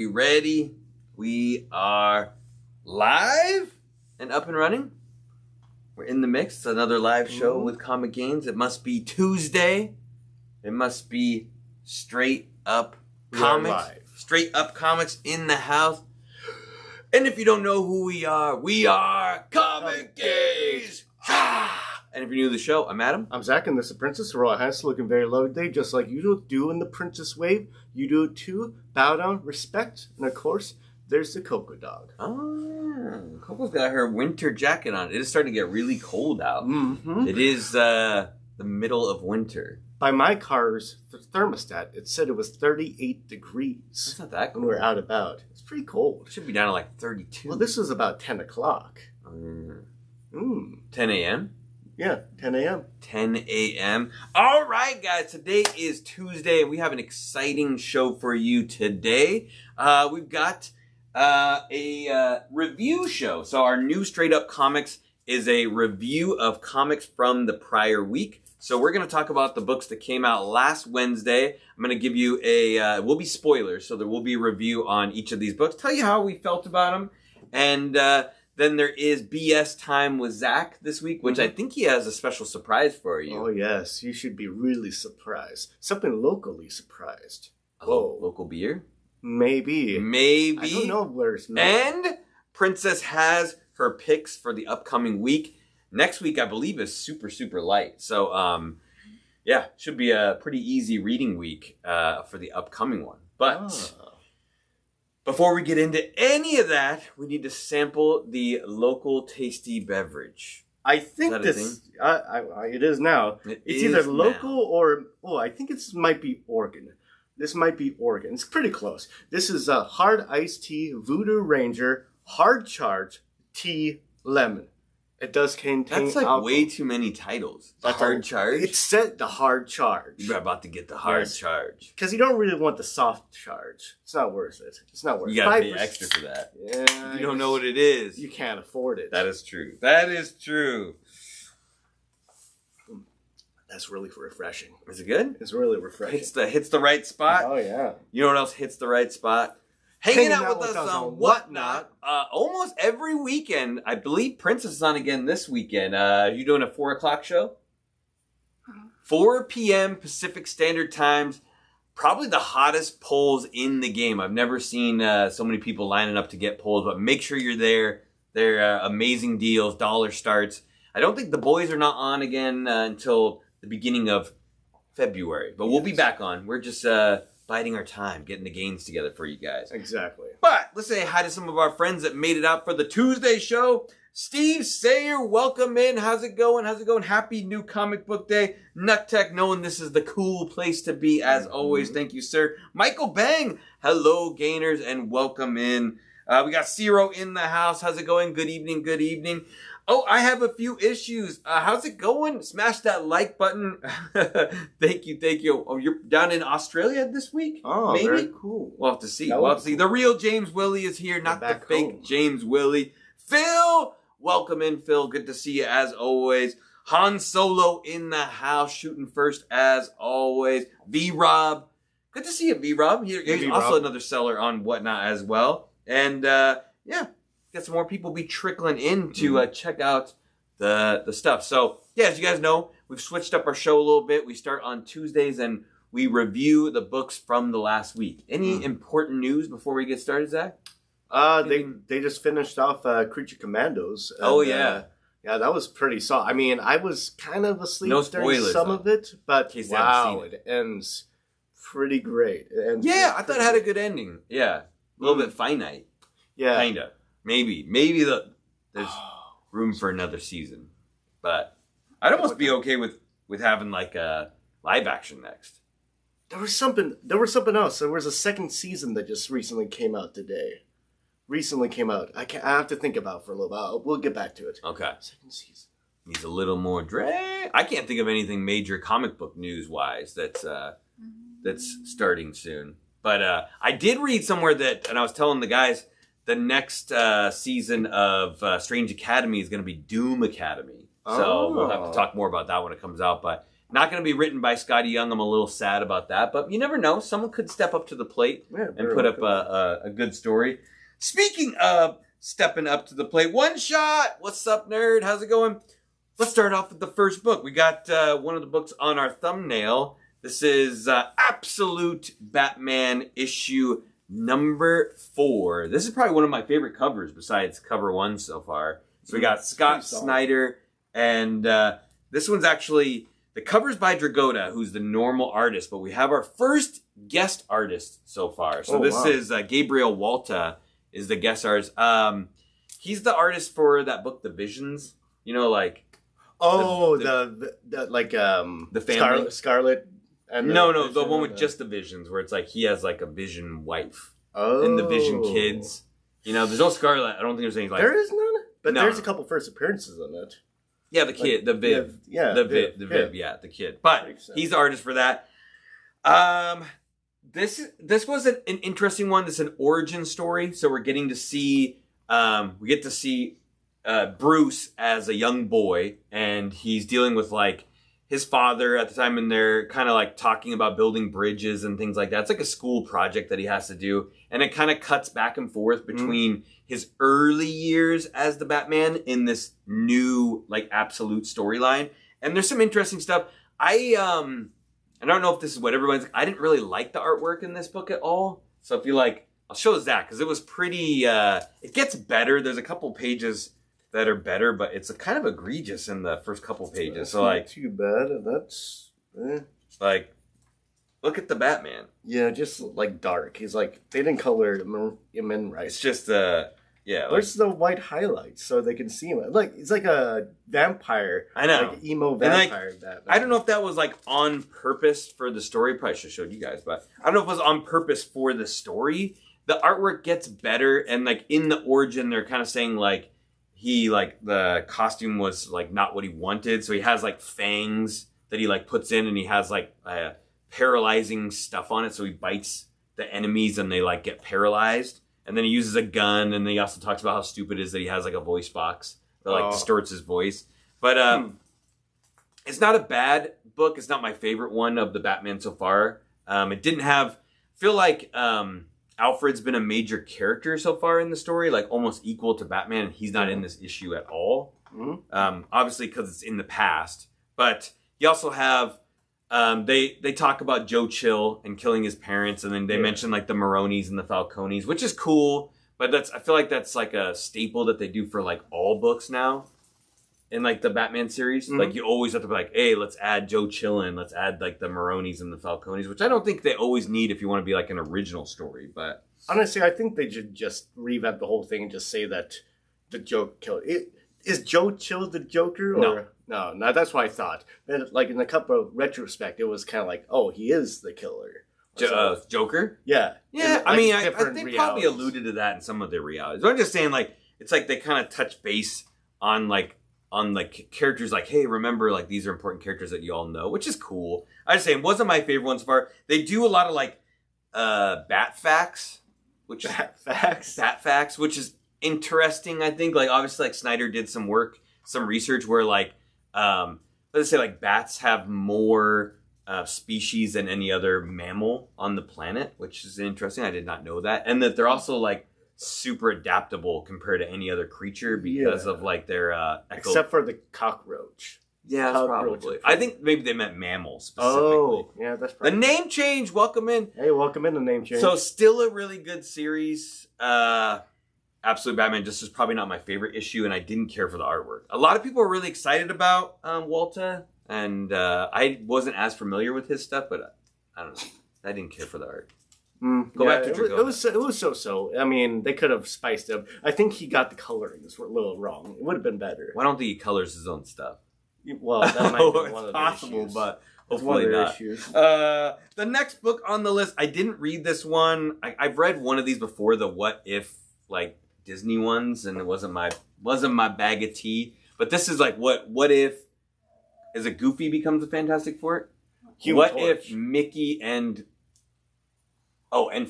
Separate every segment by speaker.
Speaker 1: You ready? We are live and up and running. We're in the mix. It's another live show with ComicGains. It must be Tuesday. It must be straight up comics. Straight up comics in the house. And if you don't know who we are ComicGains. And if you're new to the show, I'm Adam.
Speaker 2: I'm Zach, and this is Princess Royal Hands, looking very lovely today, just like you do in the Princess Wave. You do it too. Bow down, respect, and of course, there's the Coco Dog.
Speaker 1: Oh, Coco's got her winter jacket on. It is starting to get really cold out.
Speaker 2: Mm-hmm.
Speaker 1: It is the middle of winter.
Speaker 2: By my car's thermostat, it said it was 38 degrees.
Speaker 1: It's not that cold.
Speaker 2: When we're out about. It's pretty cold.
Speaker 1: It should be down to like 32.
Speaker 2: Well, this is about 10 o'clock.
Speaker 1: 10 a.m.?
Speaker 2: Yeah, 10 a.m.
Speaker 1: 10 a.m. All right, guys. Today is Tuesday, and we have an exciting show for you today. We've got a review show. So our new Straight Up Comics is a review of comics from the prior week. So we're going to talk about the books that came out last Wednesday. I'm going to give you will be spoilers, so there will be a review on each of these books. Tell you how we felt about them. And then there is BS time with Zach this week, which I think he has a special surprise for you.
Speaker 2: Oh, yes. You should be really surprised. Something locally surprised.
Speaker 1: Oh, local beer?
Speaker 2: Maybe.
Speaker 1: I
Speaker 2: don't know where it's made.
Speaker 1: And Princess has her picks for the upcoming week. Next week, I believe, is super, super light. So, yeah, should be a pretty easy reading week for the upcoming one. But before we get into any of that, we need to sample the local tasty beverage.
Speaker 2: I think this, it is now. It's either local or, I think it might be Oregon. This might be Oregon. It's pretty close. This is a hard iced tea, Voodoo Ranger, hard charge, tea, lemon. It does contain
Speaker 1: That's like
Speaker 2: alcohol.
Speaker 1: Way too many titles. The hard charge?
Speaker 2: It said the hard charge.
Speaker 1: You're about to get the hard charge.
Speaker 2: Because you don't really want the soft charge. It's not worth it. It's not worth it.
Speaker 1: You gotta pay extra for that.
Speaker 2: Yeah.
Speaker 1: If you don't know what it is.
Speaker 2: You can't afford it.
Speaker 1: That is true. That is true.
Speaker 2: That's really refreshing.
Speaker 1: Is it good?
Speaker 2: It's really refreshing.
Speaker 1: Hits the right spot.
Speaker 2: Oh, yeah.
Speaker 1: You know what else hits the right spot? Hanging out with us on Whatnot. Almost every weekend. I believe Princess is on again this weekend. You doing a 4 o'clock show? 4 p.m. Pacific Standard Times. Probably the hottest polls in the game. I've never seen so many people lining up to get polls, but make sure you're there. They're amazing deals. Dollar starts. I don't think the boys are not on again until the beginning of February, but we'll be back on. We're just biding our time, getting the gains together for you guys.
Speaker 2: Exactly.
Speaker 1: But let's say hi to some of our friends that made it out for the Tuesday show. Steve Sayer, welcome in. How's it going? Happy new comic book day. Nut Tech, knowing this is the cool place to be as always. Thank you, sir. Michael Bang, hello, gainers, and welcome in. We got Zero in the house. How's it going? Good evening. Oh, I have a few issues. How's it going? Smash that like button. Thank you. Oh, you're down in Australia this week?
Speaker 2: Oh,
Speaker 1: maybe?
Speaker 2: Very cool.
Speaker 1: We'll have to see. The real James Willie is here, not the fake home. James Willie. Phil, welcome in, Phil. Good to see you as always. Han Solo in the house, shooting first as always. V-Rob. Good to see you, V-Rob. He's also another seller on Whatnot as well. And, yeah. Got some more people be trickling in to check out the stuff. So, yeah, as you guys know, we've switched up our show a little bit. We start on Tuesdays, and we review the books from the last week. Any important news before we get started, Zach?
Speaker 2: They just finished off Creature Commandos. And,
Speaker 1: yeah,
Speaker 2: that was pretty solid. I mean, I was kind of asleep during some of it, but wow, it ends pretty great.
Speaker 1: I thought it had a good ending. Yeah, a little bit finite.
Speaker 2: Yeah,
Speaker 1: kinda. Maybe there's room for another season, but I'd almost be okay with having like a live action next.
Speaker 2: There was something else. There was a second season that just recently came out today. I have to think about it for a little while. We'll get back to it.
Speaker 1: Okay.
Speaker 2: Second season
Speaker 1: needs a little more drag. I can't think of anything major comic book news wise that's starting soon. But I did read somewhere and I was telling the guys. The next season of Strange Academy is going to be Doom Academy. So we'll have to talk more about that when it comes out. But Not going to be written by Scotty Young. I'm a little sad about that, but you never know. Someone could step up to the plate and put up a good story. Speaking of stepping up to the plate, One Shot. What's up, nerd? How's it going? Let's start off with the first book. We got one of the books on our thumbnail. This is Absolute Batman issue number 4. This is probably one of my favorite covers besides cover 1 so far. So we got Scott Snyder, and this one's actually, the cover's by Dragotta, who's the normal artist, but we have our first guest artist so far. So this is Gabriel Walta is the guest artist. He's the artist for that book, The Visions. You know, like...
Speaker 2: the family? Scarlet...
Speaker 1: No, the one with just the visions, where it's like he has like a vision wife and the vision kids. You know, there's no Scarlet. I don't think there's any like.
Speaker 2: There is none, but there's a couple first appearances on it.
Speaker 1: Yeah, the kid, the Viv, the kid. But he's the artist for that. This was an interesting one. This is an origin story, so we're getting to see Bruce as a young boy, and he's dealing with like his father at the time, and they're kind of like talking about building bridges and things like that. It's like a school project that he has to do. And it kind of cuts back and forth between his early years as the Batman in this new like absolute storyline. And there's some interesting stuff. I don't know if this is what everyone's, I didn't really like the artwork in this book at all. So if you like, I'll show Zach, because it was pretty, it gets better. There's a couple pages that are better, but it's kind of egregious in the first couple pages.
Speaker 2: That's
Speaker 1: so like,
Speaker 2: not too bad. That's
Speaker 1: like, look at the Batman.
Speaker 2: Yeah, just like dark. He's like, they didn't color him in right.
Speaker 1: It's just
Speaker 2: where's the white highlights so they can see him? Like it's like a vampire.
Speaker 1: I know,
Speaker 2: like emo vampire.
Speaker 1: Like, I don't know if that was like on purpose for the story. Probably should have showed you guys, but I don't know if it was on purpose for the story. The artwork gets better, and like in the origin, they're kind of saying like, he, like, the costume was, like, not what he wanted. So he has, like, fangs that he, like, puts in. And he has, like, paralyzing stuff on it. So he bites the enemies and they, like, get paralyzed. And then he uses a gun. And then he also talks about how stupid it is that he has, like, a voice box that, like, distorts his voice. But it's not a bad book. It's not my favorite one of the Batman so far. It didn't have... I feel like... Alfred's been a major character so far in the story, like almost equal to Batman, and he's not in this issue at all. Obviously, because it's in the past. But you also have they talk about Joe Chill and killing his parents, and then they mention like the Maronis and the Falcones, which is cool. But I feel like that's like a staple that they do for like all books now. In like the Batman series, like you always have to be like, hey, let's add Joe Chill in, let's add like the Maronis and the Falcones, which I don't think they always need if you want to be like an original story. But
Speaker 2: honestly, I think they should just revamp the whole thing and just say that the Joker killed it. Is Joe Chill the Joker? Or no, that's what I thought. And like in a couple of retrospect, it was kind of like, oh, he is the killer.
Speaker 1: Joker?
Speaker 2: Yeah.
Speaker 1: Yeah, I mean, I think probably alluded to that in some of their realities. But I'm just saying, like, it's like they kind of touch base on characters like, hey, remember, like, these are important characters that you all know, which is cool. I just say it wasn't my favorite one so far. They do a lot of like bat facts, which is interesting, I think. Like, obviously, like, Snyder did some research where, like, let's say, like, bats have more species than any other mammal on the planet, which is interesting. I did not know that. And that they're also, like, super adaptable compared to any other creature because of, like, their...
Speaker 2: Except for the cockroach.
Speaker 1: Yeah, that's probably. I think maybe they meant mammals specifically.
Speaker 2: Oh, yeah, that's probably.
Speaker 1: The name change, welcome in.
Speaker 2: Hey, welcome in the name change.
Speaker 1: So, still a really good series. Absolute Batman just is probably not my favorite issue, and I didn't care for the artwork. A lot of people are really excited about Walta, and I wasn't as familiar with his stuff, but I don't know. I didn't care for the art.
Speaker 2: Go back to Dragotta. It was so-so. I mean, they could have spiced it up. I think he got the colorings a little wrong. It would have been better.
Speaker 1: Why don't think he colors his own stuff?
Speaker 2: Well, that might be one of the
Speaker 1: possible,
Speaker 2: issues.
Speaker 1: But hopefully not. The next book on the list, I didn't read this one. I've read one of these before, the What If, like, Disney ones, and it wasn't my bag of tea. But this is like, what if as a Goofy becomes a Fantastic Four? What if Mickey and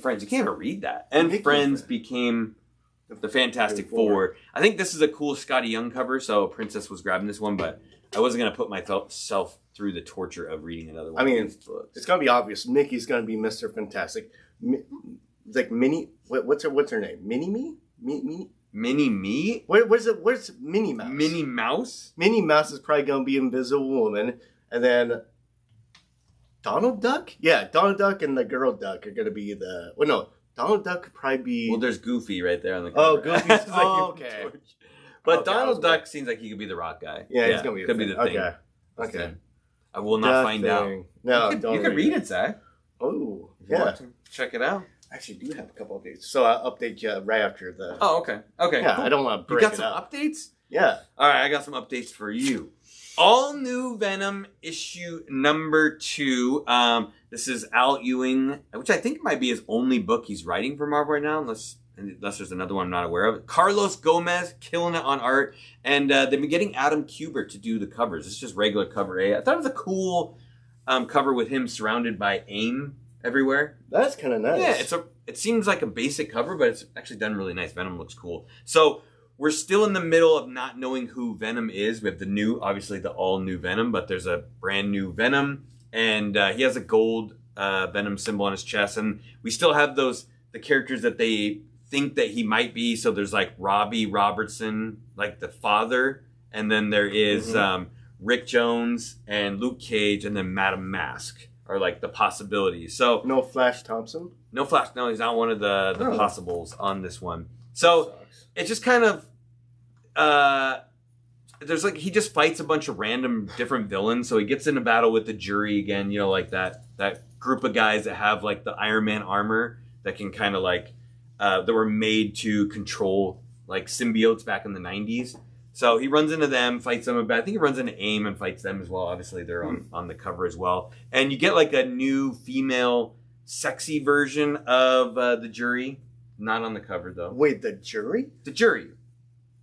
Speaker 1: friends? You can't even read that. And Mickey friends became the Fantastic Four. I think this is a cool Scotty Young cover, so Princess was grabbing this one, but I wasn't gonna put myself through the torture of reading another one.
Speaker 2: I mean,
Speaker 1: of these books.
Speaker 2: It's gonna be obvious. Mickey's gonna be Mr. Fantastic. It's like Minnie. What's her name? Minnie Me?
Speaker 1: Mini-Me?
Speaker 2: Where's Minnie Mouse?
Speaker 1: Minnie Mouse?
Speaker 2: Minnie Mouse is probably gonna be Invisible Woman, and then Donald Duck. Yeah, Donald Duck and the girl Duck are gonna be the. Well, no, Donald Duck could probably be.
Speaker 1: Well, there's Goofy right there on the cover.
Speaker 2: Oh, Goofy's. Okay.
Speaker 1: But okay, Donald Duck seems like he could be the rock guy.
Speaker 2: Yeah, he's gonna be
Speaker 1: the thing.
Speaker 2: Okay.
Speaker 1: I will not find out.
Speaker 2: No,
Speaker 1: you can read it, Zach.
Speaker 2: Oh, yeah.
Speaker 1: Check it out.
Speaker 2: I actually do have a couple updates, so I'll update you right after the.
Speaker 1: Oh, okay. Okay.
Speaker 2: Yeah,
Speaker 1: cool.
Speaker 2: I don't want to break it up.
Speaker 1: You got some updates?
Speaker 2: Yeah.
Speaker 1: All right, I got some updates for you. All new Venom issue number 2. This is Al Ewing, which I think might be his only book he's writing for Marvel right now, unless there's another one I'm not aware of. Carlos Gomez killing it on art, and they've been getting Adam Kubert to do the covers. It's just regular cover A. I thought it was a cool cover with him surrounded by AIM everywhere.
Speaker 2: That's kind of nice.
Speaker 1: Yeah, it seems like a basic cover, but it's actually done really nice. Venom looks cool. So we're still in the middle of not knowing who Venom is. We have obviously the all-new Venom, but there's a brand new Venom, and he has a gold Venom symbol on his chest, and we still have the characters that they think that he might be. So there's like Robbie Robertson, like the father, and then there is Rick Jones and Luke Cage, and then Madame Mask are like the possibilities. So
Speaker 2: no Flash Thompson?
Speaker 1: No Flash. No, he's not one of the possibles on this one. So it's just kind of there's like he just fights a bunch of random different villains. So he gets in a battle with the Jury again, like that group of guys that have like the Iron Man armor that can kind of like that were made to control like symbiotes back in the 90s. So he runs into them, fights them. But I think he runs into AIM and fights them as well. Obviously, they're on the cover as well. And you get like a new female sexy version of the Jury. Not on the cover, though.
Speaker 2: Wait, the Jury?
Speaker 1: The Jury.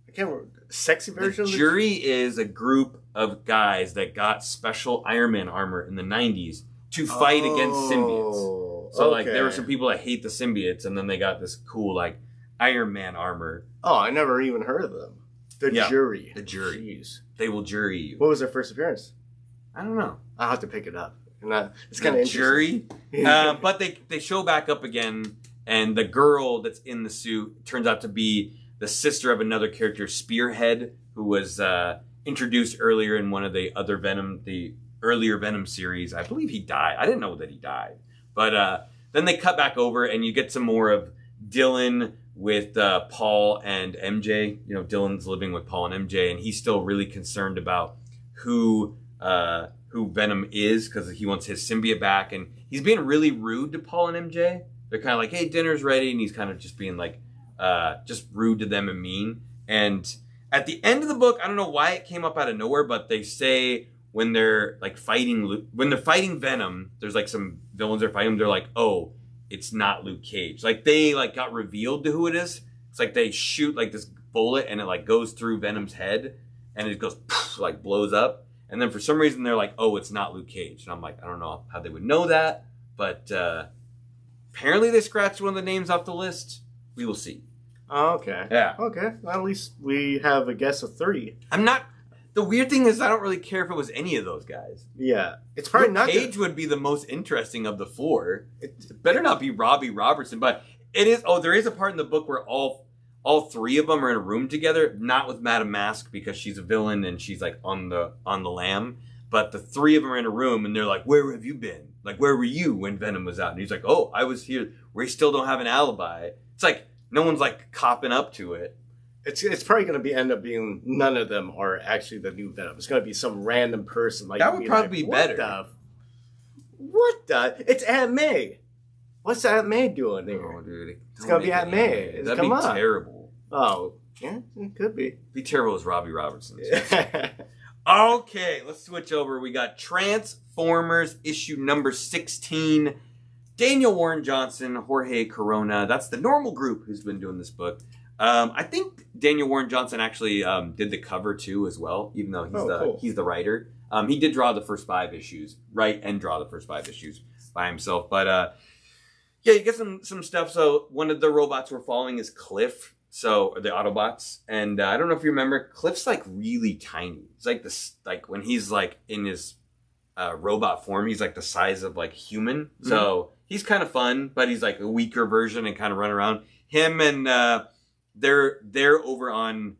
Speaker 2: I can't remember. Sexy version
Speaker 1: of the Jury is a group of guys that got special Iron Man armor in the 90s to fight against symbiotes. So, like, there were some people that hate the symbiotes, and then they got this cool, like, Iron Man armor.
Speaker 2: Oh, I never even heard of them. The Jury.
Speaker 1: The Jury.
Speaker 2: Jeez.
Speaker 1: They will jury you.
Speaker 2: What was their first appearance?
Speaker 1: I don't know.
Speaker 2: I'll have to pick it up. It's kind of interesting.
Speaker 1: Jury. But they show back up again, and the girl that's in the suit turns out to be the sister of another character, Spearhead, who was introduced earlier in one of the earlier Venom series. I believe he died. I didn't know that he died. But then they cut back over, and you get some more of Dylan with Paul and MJ. Dylan's living with Paul and MJ, and he's still really concerned about who Venom is because he wants his symbiote back, and he's being really rude to Paul and MJ. They're kind of like, "Hey, dinner's ready," and he's kind of just being like, just rude to them and mean. And at the end of the book, I don't know why it came up out of nowhere, but they say when they're like fighting Venom, there's like some villains are fighting him. They're like, "Oh, it's not Luke Cage." Like they like got revealed to who it is. It's like they shoot like this bullet and it like goes through Venom's head and it goes poof, like blows up. And then for some reason they're like, "Oh, it's not Luke Cage." And I'm like, I don't know how they would know that, but apparently they scratched one of the names off the list. We will see.
Speaker 2: Oh, okay.
Speaker 1: Yeah.
Speaker 2: Okay. Well, at least we have a guess of 3.
Speaker 1: The weird thing is I don't really care if it was any of those guys.
Speaker 2: Yeah. It's probably not.
Speaker 1: Cage would be the most interesting of the 4. It better not be Robbie Robertson, but it is. Oh, there is a part in the book where all 3 of them are in a room together, not with Madame Mask because she's a villain and she's like on the lam. But the 3 of them are in a room and they're like, "Where have you been? Like, where were you when Venom was out?" And he's like, "Oh, I was here." We still don't have an alibi. It's like no one's like copping up to it.
Speaker 2: It's probably going to end up being none of them are actually the new Venom. It's going to be some random person. Like
Speaker 1: that would probably be better.
Speaker 2: What the? It's Aunt May. What's Aunt May doing there?
Speaker 1: Oh, dude,
Speaker 2: it's going to be Aunt May.
Speaker 1: That'd be terrible.
Speaker 2: Oh, yeah, it could be.
Speaker 1: Be terrible as Robbie Robertson. Okay, let's switch over. We got Transformers issue number 16. Daniel Warren Johnson, Jorge Corona. That's the normal group who's been doing this book. I think Daniel Warren Johnson actually did the cover too as well, even though he's the writer. He did draw the first 5 issues, write and draw the first 5 issues by himself. But yeah, you get some stuff. So one of the robots we're following is Cliff, So the Autobots, and I don't know if you remember, Cliff's like really tiny. It's like this, like when he's like in his robot form, he's like the size of like human. Mm-hmm. So he's kind of fun, but he's like a weaker version and kind of run around. Him and they're over on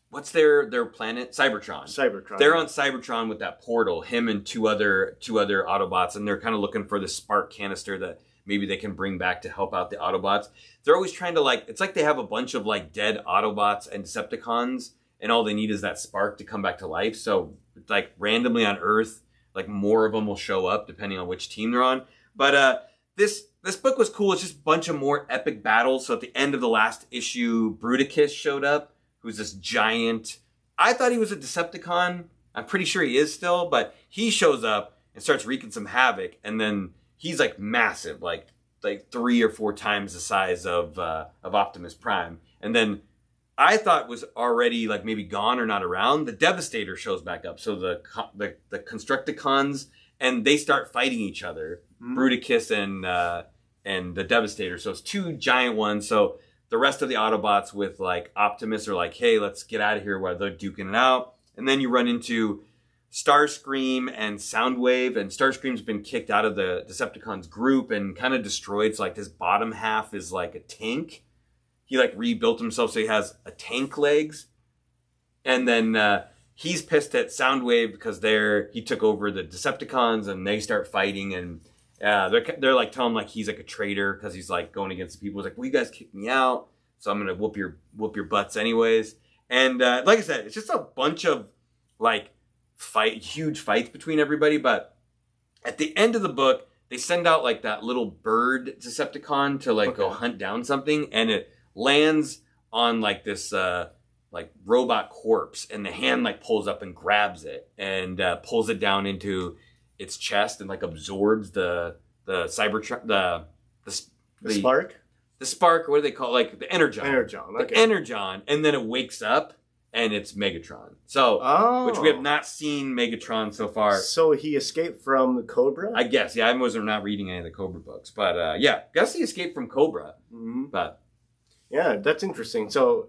Speaker 1: what's their planet? Cybertron. They're on Cybertron with that portal. Him and two other Autobots, and they're kind of looking for the spark canister that maybe they can bring back to help out the Autobots. They're always trying to like, it's like they have a bunch of like dead Autobots and Decepticons, and all they need is that spark to come back to life. So like randomly on Earth, like more of them will show up depending on which team they're on. But this book was cool. It's just a bunch of more epic battles. So at the end of the last issue, Bruticus showed up, who's this giant. I thought he was a Decepticon. I'm pretty sure he is still, but he shows up and starts wreaking some havoc, and then he's like massive, like 3 or 4 times the size of Optimus Prime. And then I thought was already like maybe gone or not around. The Devastator shows back up. So the Constructicons, and they start fighting each other, Bruticus and the Devastator. So it's 2 giant ones. So the rest of the Autobots with like Optimus are like, hey, let's get out of here while they're duking it out. And then you run into Starscream and Soundwave, and Starscream's been kicked out of the Decepticons group and kind of destroyed. So like his bottom half is like a tank. He like rebuilt himself so he has a tank legs. And then he's pissed at Soundwave because he took over the Decepticons, and they start fighting, and they're like telling him like he's like a traitor because he's like going against the people. He's like, well, you guys kicked me out, so I'm gonna whoop your butts anyways. And like I said, it's just a bunch of like huge fights between everybody. But at the end of the book, they send out like that little bird Decepticon to like go hunt down something, and it lands on like this like robot corpse, and the hand like pulls up and grabs it and pulls it down into its chest and like absorbs the Cybertron, the spark, what do they call it? Like the Energon. The Energon, and then it wakes up. And it's Megatron. So, which we have not seen Megatron so far.
Speaker 2: So he escaped from the Cobra?
Speaker 1: I guess. Yeah, I wasn't not reading any of the Cobra books. But yeah, guess he escaped from Cobra.
Speaker 2: Mm-hmm.
Speaker 1: But
Speaker 2: yeah, that's interesting. So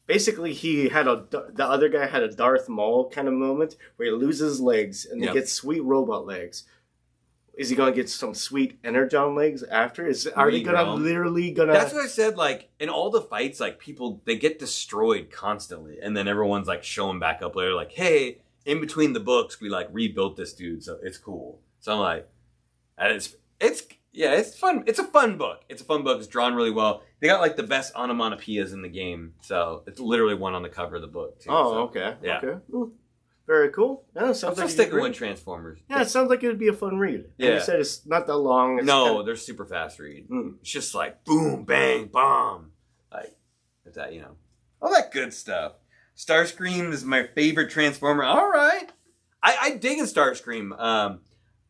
Speaker 2: basically the other guy had a Darth Maul kind of moment where he loses legs and he gets sweet robot legs. Is he going to get some sweet Energon legs after? Are they going to literally going to...
Speaker 1: That's what I said, like, in all the fights, like, people, they get destroyed constantly. And then everyone's, like, showing back up later, like, hey, in between the books, we, like, rebuilt this dude, so it's cool. So I'm like, it's fun. It's a fun book. It's drawn really well. They got, like, the best onomatopoeias in the game. So it's literally one on the cover of the book, too.
Speaker 2: Oh,
Speaker 1: so,
Speaker 2: okay.
Speaker 1: Yeah.
Speaker 2: Okay. Ooh. Very cool. Yeah, sounds
Speaker 1: I'm sticking with Transformers.
Speaker 2: Yeah, it sounds like it would be a fun read. And you said it's not that long.
Speaker 1: They're super fast read. It's just like boom, bang, bomb. Like, it's that, all that good stuff. Starscream is my favorite Transformer. All right. I dig a Starscream.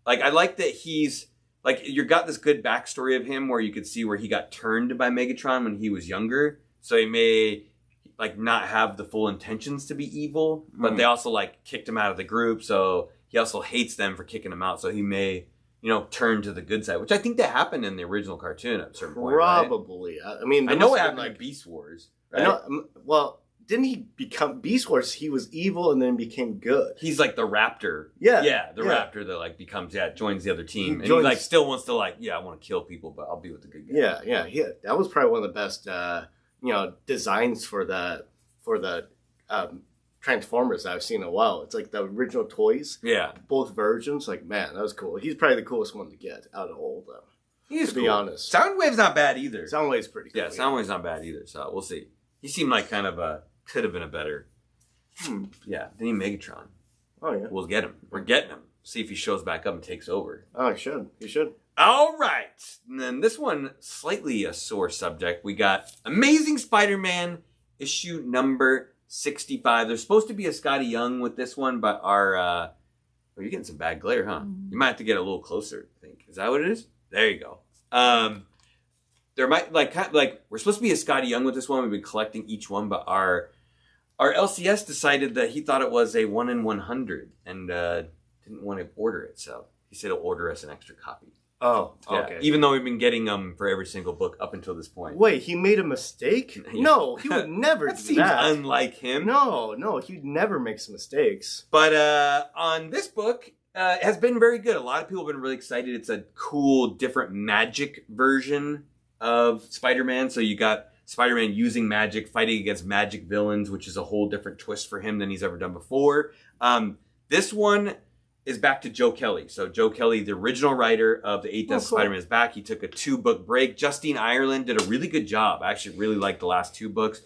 Speaker 1: Like, I like that he's, like, you got this good backstory of him where you could see where he got turned by Megatron when he was younger. So he may... like not have the full intentions to be evil, but they also like kicked him out of the group, so he also hates them for kicking him out, so he may, turn to the good side, which I think that happened in the original cartoon at a certain point,
Speaker 2: probably. Right? I mean,
Speaker 1: I know it happened in Beast Wars. Right?
Speaker 2: I know. Well, didn't he become Beast Wars? He was evil and then became good.
Speaker 1: He's like the Raptor.
Speaker 2: Yeah,
Speaker 1: the Raptor that like joins the other team, and he like still wants to like, I want to kill people, but I'll be with the good guys.
Speaker 2: Yeah. That was probably one of the best. Designs for the Transformers that I've seen in a while. It's like the original toys.
Speaker 1: Yeah.
Speaker 2: Both versions. Like, man, that was cool. He's probably the coolest one to get out of all of them.
Speaker 1: He's
Speaker 2: to be honest.
Speaker 1: Soundwave's not bad either.
Speaker 2: Soundwave's pretty cool.
Speaker 1: Yeah, Soundwave's not bad either, so we'll see. He seemed like kind of could have been a better... Yeah, they need Megatron.
Speaker 2: Oh, yeah.
Speaker 1: We'll get him. We're getting him. See if he shows back up and takes over.
Speaker 2: Oh, he should. He should.
Speaker 1: All right. And then this one, slightly a sore subject. We got Amazing Spider-Man issue number 65. There's supposed to be a Scotty Young with this one, but our... you're getting some bad glare, huh? You might have to get a little closer, I think. Is that what it is? There you go. There might, we're supposed to be a Scotty Young with this one. We've been collecting each one, but our LCS decided that he thought it was a 1 in 100 and didn't want to order it, so he said he'll order us an extra copy.
Speaker 2: Oh,
Speaker 1: Yeah.
Speaker 2: okay.
Speaker 1: Even though we've been getting them for every single book up until this point.
Speaker 2: Wait, he made a mistake?
Speaker 1: Yeah.
Speaker 2: No, he would never
Speaker 1: That
Speaker 2: do
Speaker 1: seems
Speaker 2: that.
Speaker 1: unlike him.
Speaker 2: No, he'd never make some mistakes.
Speaker 1: But on this book, it has been very good. A lot of people have been really excited. It's a cool, different magic version of Spider-Man. So you got Spider-Man using magic, fighting against magic villains, which is a whole different twist for him than he's ever done before. This one is back to Joe Kelly. So Joe Kelly, the original writer of The Eighth Death Spider-Man, is back. He took a 2-book break. Justine Ireland did a really good job. I actually really liked the last 2 books.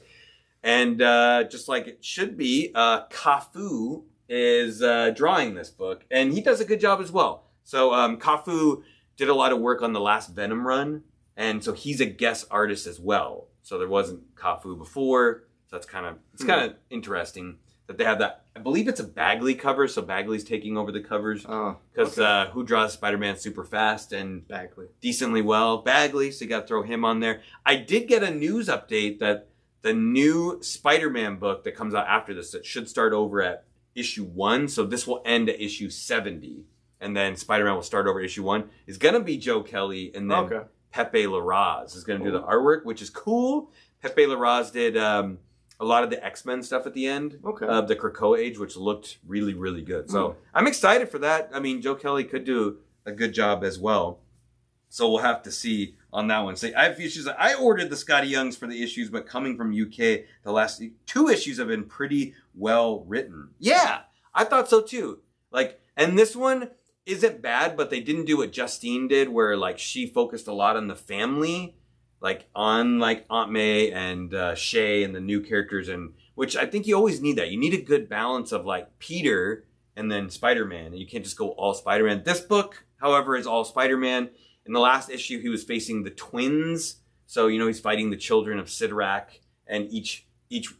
Speaker 1: And just like it should be, Cafu is drawing this book. And he does a good job as well. So Cafu did a lot of work on the last Venom run. And so he's a guest artist as well. So there wasn't Cafu before. So that's kind of interesting that they have that. I believe it's a Bagley cover, so Bagley's taking over the covers. Because who draws Spider-Man super fast and
Speaker 2: Bagley
Speaker 1: decently well? Bagley, so you got to throw him on there. I did get a news update that the new Spider-Man book that comes out after this, that should start over at issue 1, so this will end at issue 70. And then Spider-Man will start over at issue 1. Is going to be Joe Kelly, and then Pepe Larraz is going to do the artwork, which is cool. Pepe Larraz did a lot of the X-Men stuff at the end of the Krakoa age, which looked really, really good. So I'm excited for that. I mean, Joe Kelly could do a good job as well. So we'll have to see on that one. So I have issues. I ordered the Scotty Youngs for the issues, but coming from UK, the last 2 issues have been pretty well written. Yeah, I thought so too. And this one isn't bad, but they didn't do what Justine did, where she focused a lot on the family, on Aunt May and Shay and the new characters, and which I think you always need that. You need a good balance of Peter and then Spider-Man, and you can't just go all Spider-Man. This book, however, is all Spider-Man. In the last issue, he was facing the twins, so he's fighting the children of Sidorak, and each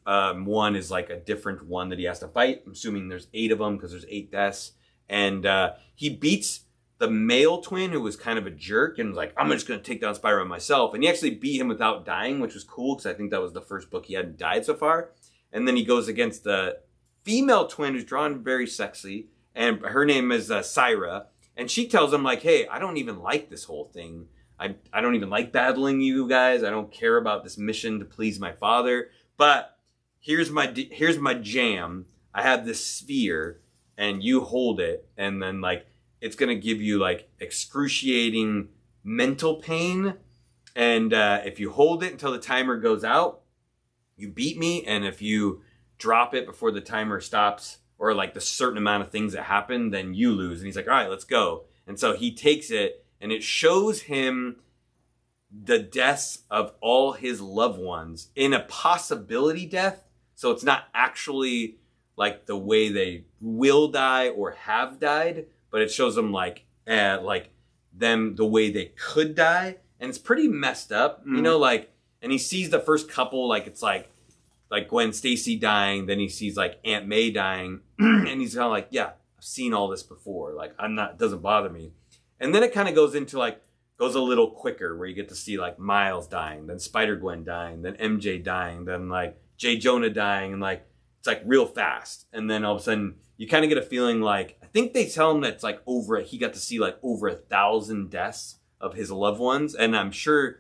Speaker 1: one is a different one that he has to fight. I'm assuming there's 8 of them because there's 8 deaths, and he beats the male twin, who was kind of a jerk and was like, I'm just going to take down Spider-Man myself. And he actually beat him without dying, which was cool because I think that was the first book he hadn't died so far. And then he goes against the female twin who's drawn very sexy, and her name is Syra. And she tells him hey, I don't even like this whole thing. I don't even like battling you guys. I don't care about this mission to please my father. But here's my jam. I have this sphere, and you hold it, and then it's going to give you excruciating mental pain. And if you hold it until the timer goes out, you beat me. And if you drop it before the timer stops, or the certain amount of things that happen, then you lose. And he's like, all right, let's go. And so he takes it, and it shows him the deaths of all his loved ones in a possibility death. So it's not actually the way they will die or have died, but it shows them them the way they could die. And it's pretty messed up, and he sees the first couple, it's Gwen Stacy dying, then he sees Aunt May dying, and he's kind of yeah, I've seen all this before. It doesn't bother me. And then it kind of goes into goes a little quicker, where you get to see Miles dying, then Spider-Gwen dying, then MJ dying, then J. Jonah dying, and it's real fast. And then all of a sudden you kind of get a feeling I think they tell him that it's he got to see over 1,000 deaths of his loved ones. And I'm sure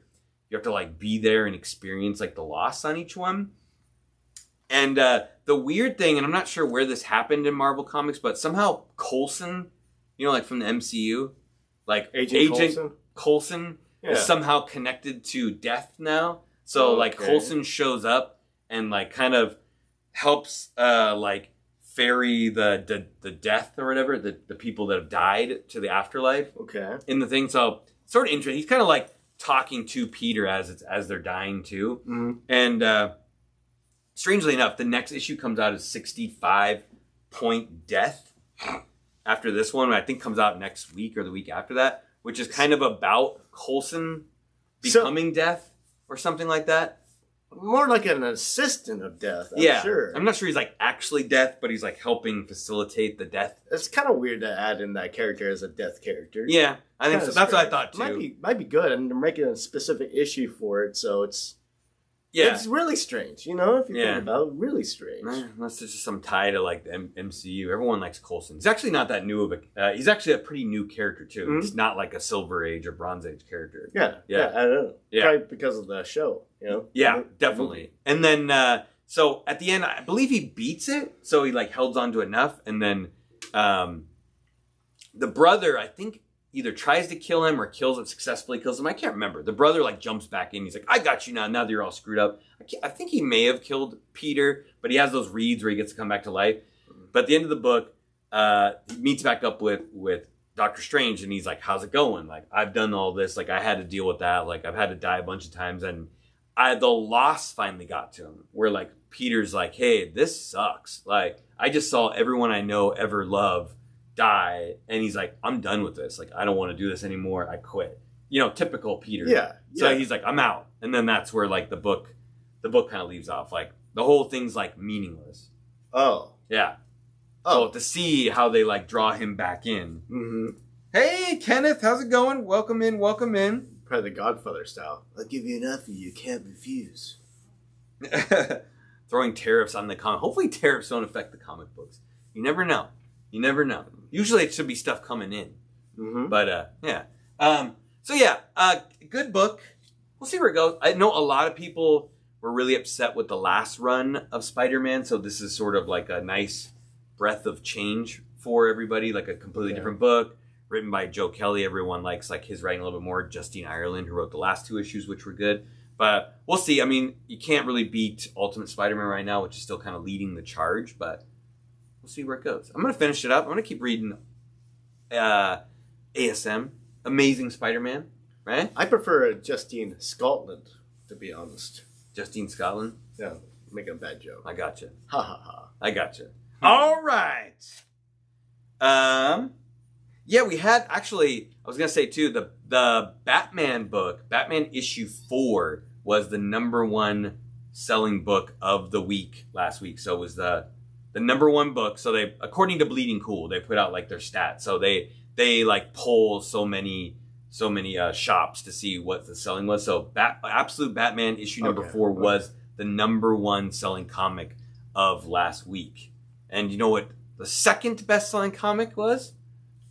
Speaker 1: you have to be there and experience the loss on each one. And the weird thing, and I'm not sure where this happened in Marvel Comics, but somehow Coulson, from the MCU, Agent Coulson is somehow connected to Death now. So Coulson shows up and kind of helps ferry the death or whatever, the people that have died to the afterlife. Okay. In the thing, so sort of interesting. He's kind of talking to Peter as they're dying too. Mm-hmm. And strangely enough, the next issue comes out as 65 Point Death. After this one, I think comes out next week or the week after that, which is kind of about Coulson becoming Death or something like that.
Speaker 2: More like an assistant of Death, I'm sure.
Speaker 1: I'm not sure he's actually Death, but he's helping facilitate the death.
Speaker 2: It's kind of weird to add in that character as a Death character.
Speaker 1: Yeah, I think so. That's what I thought too.
Speaker 2: Might be good, and they're making a specific issue for it, so it's...
Speaker 1: Yeah.
Speaker 2: It's really strange, you know, if you think about it, really strange.
Speaker 1: Unless there's just some tie to like the MCU. Everyone likes Coulson. He's actually not that new of a... he's actually a pretty new character, too. Mm-hmm. He's not like a Silver Age or Bronze Age character.
Speaker 2: Yeah, I don't know. Yeah. Probably because of the show, you know?
Speaker 1: Yeah, definitely. And then, so at the end, I believe he beats it. So he like held on to enough. And then the brother, I think, either tries to kill him or successfully kills him. I can't remember. The brother like jumps back in. He's like, I got you now. Now that you're all screwed up. I think he may have killed Peter, but he has those reeds where he gets to come back to life. But at the end of the book, he meets back up with Doctor Strange, and he's like, how's it going? Like, I've done all this. Like, I had to deal with that. Like, I've had to die a bunch of times. And the loss finally got to him, where like Peter's like, hey, this sucks. Like, I just saw everyone I know ever love die, and he's like, I'm done with this. Like, I don't want to do this anymore. I quit. You know, typical Peter.
Speaker 2: Yeah.
Speaker 1: So he's like, I'm out. And then that's where like the book kind of leaves off. Like, the whole thing's like meaningless.
Speaker 2: Oh.
Speaker 1: Yeah. So to see how they like draw him back in.
Speaker 2: Mm-hmm.
Speaker 1: Hey, Kenneth, how's it going? Welcome in.
Speaker 2: Probably the Godfather style. I'll give you enough you can't refuse.
Speaker 1: Throwing tariffs on the comic. Hopefully tariffs don't affect the comic books. You never know. Usually it should be stuff coming in.
Speaker 2: Mm-hmm.
Speaker 1: But, yeah. Good book. We'll see where it goes. I know a lot of people were really upset with the last run of Spider-Man, so this is sort of like a nice breath of change for everybody, like a completely different book, written by Joe Kelly. Everyone likes like his writing a little bit more. Justine Ireland, who wrote the last 2 issues, which were good. But we'll see. I mean, you can't really beat Ultimate Spider-Man right now, which is still kind of leading the charge, but we'll see where it goes. I'm going to finish it up. I'm going to keep reading ASM, Amazing Spider-Man, right?
Speaker 2: I prefer Justine Scotland, to be honest.
Speaker 1: Justine Scotland?
Speaker 2: Yeah, make a bad joke.
Speaker 1: I gotcha.
Speaker 2: Ha ha ha.
Speaker 1: I gotcha. All right. Yeah, we had actually, I was going to say too, the Batman book, Batman issue 4 was the #1 selling book of the week last week. So it was the #1 book. So they, according to Bleeding Cool, they put out like their stats. So they like poll so many shops to see what the selling was. So Absolute Batman issue number 4 was the #1 selling comic of last week. And you know what the second best selling comic was?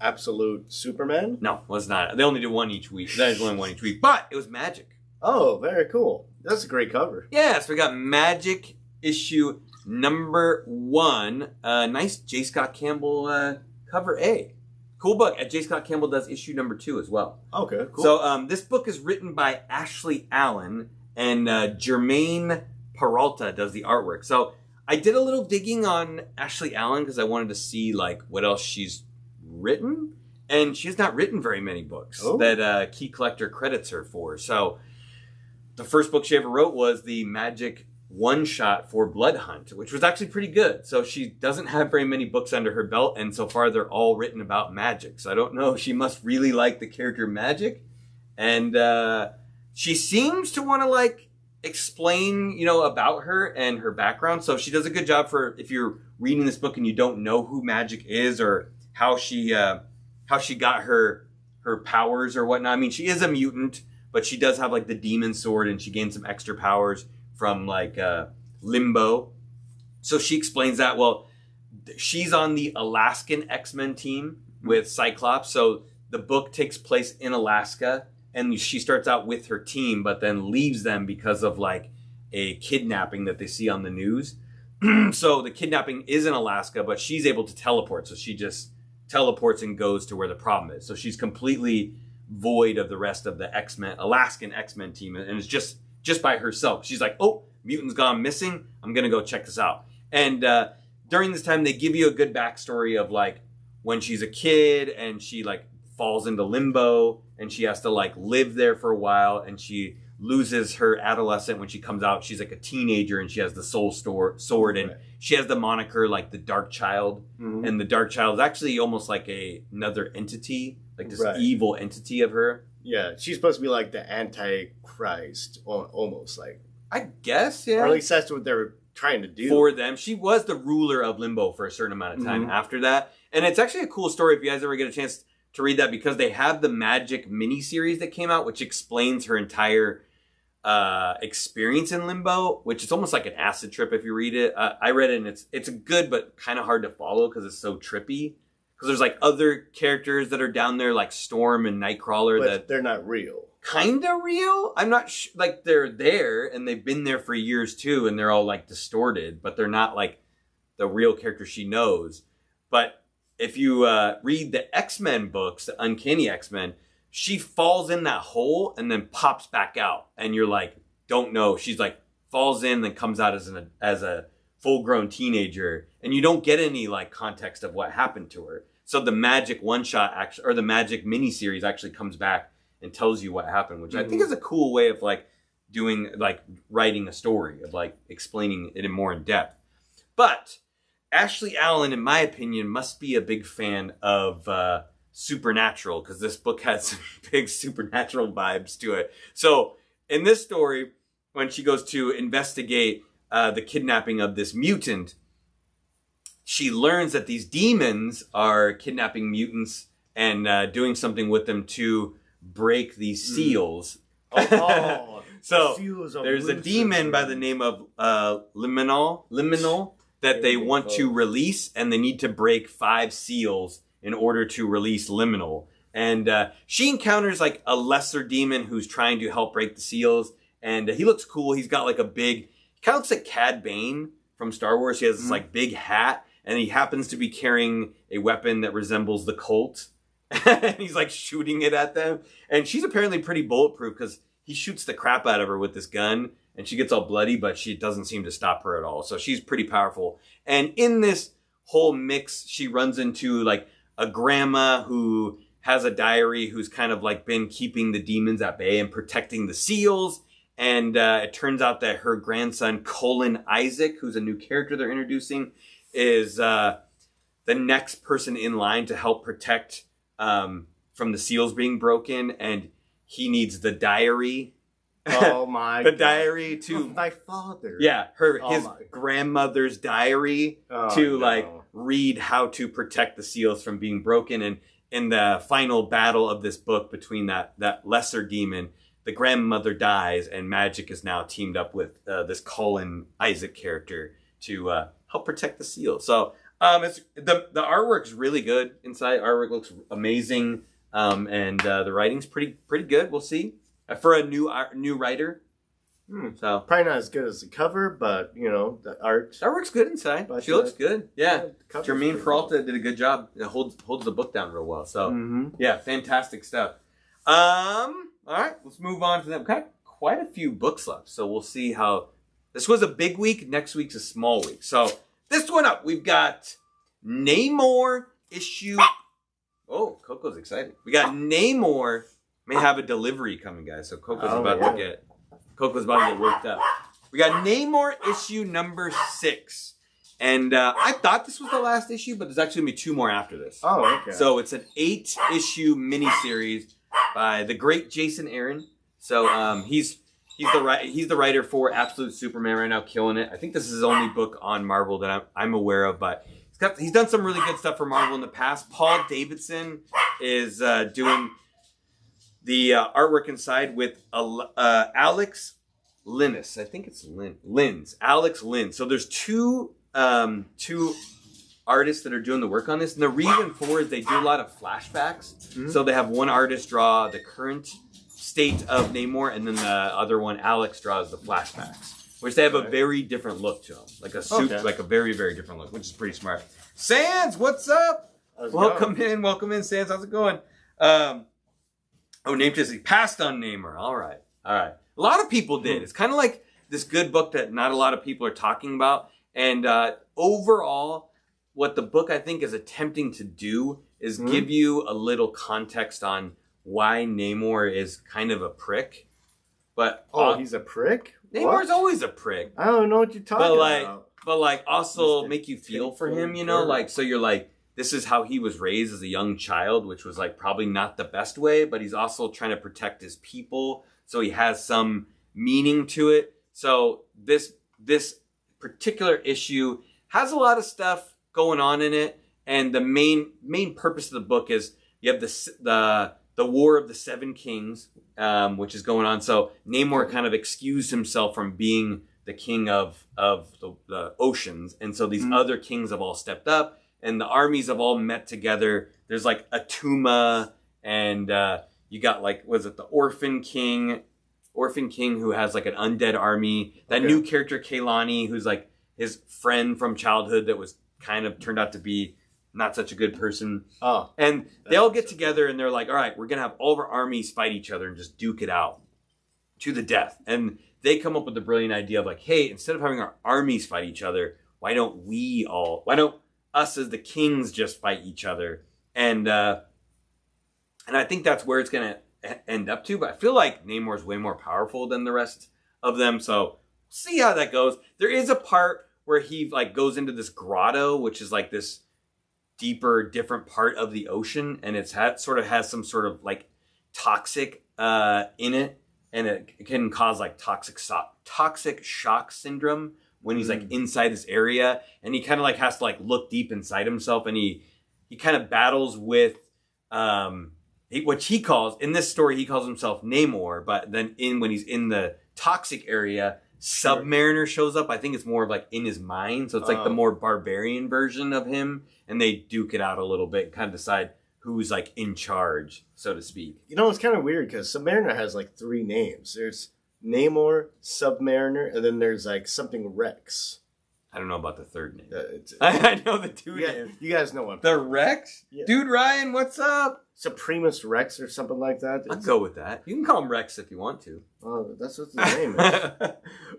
Speaker 2: Absolute Superman?
Speaker 1: No, it was not. They only do one each week. That is only one each week. But it was Magic.
Speaker 2: Oh, very cool. That's a great cover.
Speaker 1: Yeah, so we got Magic issue #1. Nice J. Scott Campbell cover A. Cool book. J. Scott Campbell does issue #2 as well.
Speaker 2: Okay, cool.
Speaker 1: So this book is written by Ashley Allen, and Jermaine Peralta does the artwork. So I did a little digging on Ashley Allen because I wanted to see like what else she's written, and she's not written very many books that Key Collector credits her for. So the first book she ever wrote was the Magic one-shot for Blood Hunt, which was actually pretty good. So she doesn't have very many books under her belt, and so far they're all written about magic. So I don't know, she must really like the character Magic, and she seems to want to like explain, you know, about her and her background. So she does a good job for if you're reading this book and you don't know who Magic is or how she got her powers or whatnot. I mean, she is a mutant, but she does have like the demon sword, and she gains some extra powers from like Limbo. So she explains that. Well, she's on the Alaskan X-Men team with Cyclops. So the book takes place in Alaska, and she starts out with her team, but then leaves them because of like a kidnapping that they see on the news. So the kidnapping is in Alaska, but she's able to teleport. So she just teleports and goes to where the problem is. So she's completely void of the rest of the X-Men, Alaskan X-Men team, and it's just by herself. She's like, oh, mutant's gone missing. I'm going to go check this out. And during this time, they give you a good backstory of like when she's a kid and she like falls into limbo and she has to like live there for a while, and she loses her adolescent when she comes out. She's like a teenager and she has the soul sword, and she has the moniker like the Dark Child. Mm-hmm. And the Dark Child is actually almost like another entity, like this evil entity of her.
Speaker 2: Yeah, she's supposed to be like the Antichrist, almost like. I
Speaker 1: guess, yeah.
Speaker 2: Or at least that's what they're trying to do.
Speaker 1: For them. She was the ruler of Limbo for a certain amount of time after that. And it's actually a cool story if you guys ever get a chance to read that, because they have the Magic miniseries that came out, which explains her entire experience in Limbo, which is almost like an acid trip if you read it. I read it, and it's good but kind of hard to follow because it's so trippy. Because there's like other characters that are down there, like Storm and Nightcrawler,
Speaker 2: but
Speaker 1: that
Speaker 2: they're not real.
Speaker 1: Kind of real. I'm not like they're there and they've been there for years too, and they're all like distorted, but they're not like the real character she knows. But if you read the X-Men books, the Uncanny X-Men, she falls in that hole and then pops back out, and you're like, don't know. She's like falls in, then comes out as a full-grown teenager, and you don't get any like context of what happened to her. So the magic one-shot actually, or the magic miniseries actually comes back and tells you what happened, which I think is a cool way of like doing, like writing a story, of like explaining it in more in depth. But Ashley Allen, in my opinion, must be a big fan of Supernatural, because this book has some big Supernatural vibes to it. So in this story, when she goes to investigate the kidnapping of this mutant, she learns that these demons are kidnapping mutants and doing something with them to break these seals. So there's a demon by the name of Liminal that they want to release, and they need to break 5 seals in order to release Liminal. And she encounters like a lesser demon who's trying to help break the seals, and he looks cool. He's got like a big, he kind of looks like Cad Bane from Star Wars. He has this like big hat, and he happens to be carrying a weapon that resembles the Colt. And he's like shooting it at them. And she's apparently pretty bulletproof, because he shoots the crap out of her with this gun, and she gets all bloody, but she doesn't seem to stop her at all. So she's pretty powerful. And in this whole mix, she runs into like a grandma who has a diary, who's kind of like been keeping the demons at bay and protecting the seals. And it turns out that her grandson, Colin Isaac, who's a new character they're introducing, is the next person in line to help protect from the seals being broken, and he needs the diary.
Speaker 2: Oh my
Speaker 1: the
Speaker 2: God.
Speaker 1: Diary to
Speaker 2: my father.
Speaker 1: Yeah, his grandmother's diary like read how to protect the seals from being broken. And in the final battle of this book between that lesser demon, the grandmother dies, and Magic is now teamed up with this Colin Isaac character to help protect the seals. So it's the artwork's really good inside. Artwork looks amazing, and the writing's pretty good. We'll see for a new writer. So
Speaker 2: probably not as good as the cover, but you know the
Speaker 1: artwork's good inside. She looks good. Yeah, Jermaine Peralta did a good job. It holds the book down real well. So yeah, fantastic stuff. All right, let's move on to them. We've got quite a few books left, so we'll see how. This was a big week. Next week's a small week. So this one up, we've got Neymar issue. Oh, Coco's excited. We got Neymar. May have a delivery coming, guys. So Coco's about to get worked up. We got Neymar issue number 6. And I thought this was the last issue, but there's actually going to be 2 more after this.
Speaker 2: Oh, okay.
Speaker 1: So it's an 8-issue miniseries by the great Jason Aaron. So he's the writer for Absolute Superman right now, killing it. I think this is his only book on Marvel that I'm aware of, but he's done some really good stuff for Marvel in the past. Paul Davidson is doing the artwork inside with Alex Linus. I think it's Alex Lin. So there's two artists that are doing the work on this. And the reason for is they do a lot of flashbacks. So they have one artist draw the current state of Namor, and then the other one, Alex, draws the flashbacks, which they have a very different look to them. Like a very, very different look, which is pretty smart. Sans, what's up? Welcome in, Sans. How's it going? Name just passed on Neymar. All right. A lot of people did. It's kind of like this good book that not a lot of people are talking about. And overall, what the book I think is attempting to do is give you a little context on why Namor is kind of a prick. But
Speaker 2: he's a prick?
Speaker 1: Namar's always a prick.
Speaker 2: I don't know what you're talking about.
Speaker 1: But like also make you feel for him, you know? Like, so you're like, this is how he was raised as a young child, which was like probably not the best way, but he's also trying to protect his people. So he has some meaning to it. So this particular issue has a lot of stuff going on in it. And the main purpose of the book is you have the the War of the Seven Kings, which is going on. So Namor kind of excused himself from being the king of the oceans. And so these other kings have all stepped up, and the armies have all met together. There's like Atuma, and you got like, was it the Orphan King who has like an undead army. That new character, Kaylani, who's like his friend from childhood that was kind of turned out to be not such a good person. Oh. And they all get together and they're like, all right, we're going to have all of our armies fight each other and just duke it out to the death. And they come up with the brilliant idea of like, hey, instead of having our armies fight each other, why don't us as the kings just fight each other? And I think that's where it's going to end up to, but I feel like Namor's way more powerful than the rest of them, so see how that goes. There is a part where he like goes into this grotto, which is like this deeper, different part of the ocean, and it's sort of has some sort of like toxic in it, and it can cause like toxic shock syndrome when he's like inside this area, and he kind of like has to like look deep inside himself, and he kind of battles with what he calls, in this story, he calls himself Namor, but then when he's in the toxic area, Submariner shows up. I think it's more of like in his mind, so it's like the more barbarian version of him, and they duke it out a little bit and kind of decide who's like in charge, so to speak.
Speaker 2: You know, it's kind of weird because Submariner has like 3 names. There's Namor, Submariner, and then there's like something Rex.
Speaker 1: I don't know about the third name. I know the 2 names.
Speaker 2: You guys know what.
Speaker 1: The Rex? Yeah. Dude, Ryan, what's up?
Speaker 2: Supremus Rex or something like that.
Speaker 1: I'll go with that. You can call him Rex if you want to.
Speaker 2: Oh, that's what the name is.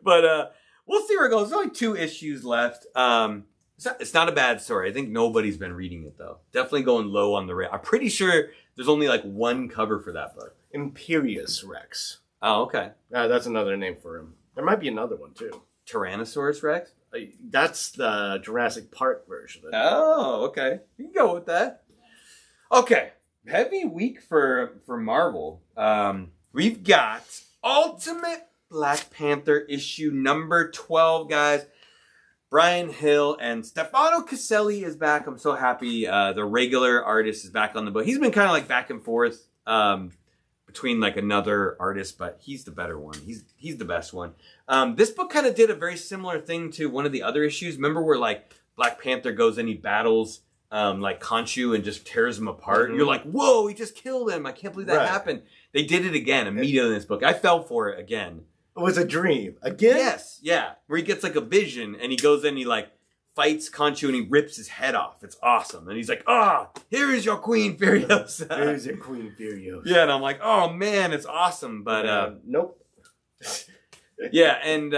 Speaker 1: But we'll see where it goes. There's only 2 issues left. It's not a bad story. I think nobody's been reading it, though. Definitely going low on the rate. I'm pretty sure there's only like 1 cover for that book.
Speaker 2: Imperious Rex.
Speaker 1: Oh, okay.
Speaker 2: That's another name for him. There might be another one, too.
Speaker 1: Tyrannosaurus Rex?
Speaker 2: That's the Jurassic Park version.
Speaker 1: Oh, okay. You can go with that. Okay. Heavy week for Marvel. We've got Ultimate Black Panther issue number 12, guys. Brian Hill and Stefano Caselli is back. I'm so happy. The regular artist is back on the book. He's been kind of like back and forth between like another artist, but he's the better one. He's the best one. This book kind of did a very similar thing to one of the other issues. Remember where like Black Panther goes and he battles like Khonshu and just tears him apart. Mm-hmm. You're like, whoa, he just killed him. I can't believe that happened. They did it again immediately in this book. I fell for it again.
Speaker 2: It was a dream. Again?
Speaker 1: Yes, yeah. Where he gets like a vision and he goes in and he like fights Khonshu and he rips his head off. It's awesome. And he's like, here is your Queen Furiosa.
Speaker 2: Here's your Queen Furiosa.
Speaker 1: Yeah, and I'm like, oh man, it's awesome. But
Speaker 2: nope.
Speaker 1: Yeah, and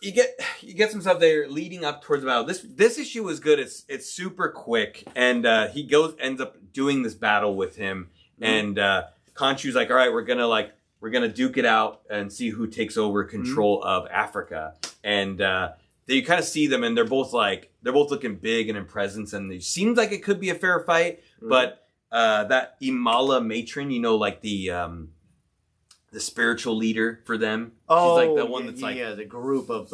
Speaker 1: he gets himself there leading up towards the battle. This issue was good. It's super quick, and he ends up doing this battle with him, and Khonshu's like, all right, we're gonna duke it out and see who takes over control of Africa. And you kind of see them, and they're both looking big and in presence, and it seems like it could be a fair fight. But that Imala matron, like the spiritual leader for them.
Speaker 2: Oh,
Speaker 1: she's like the one that's
Speaker 2: the group of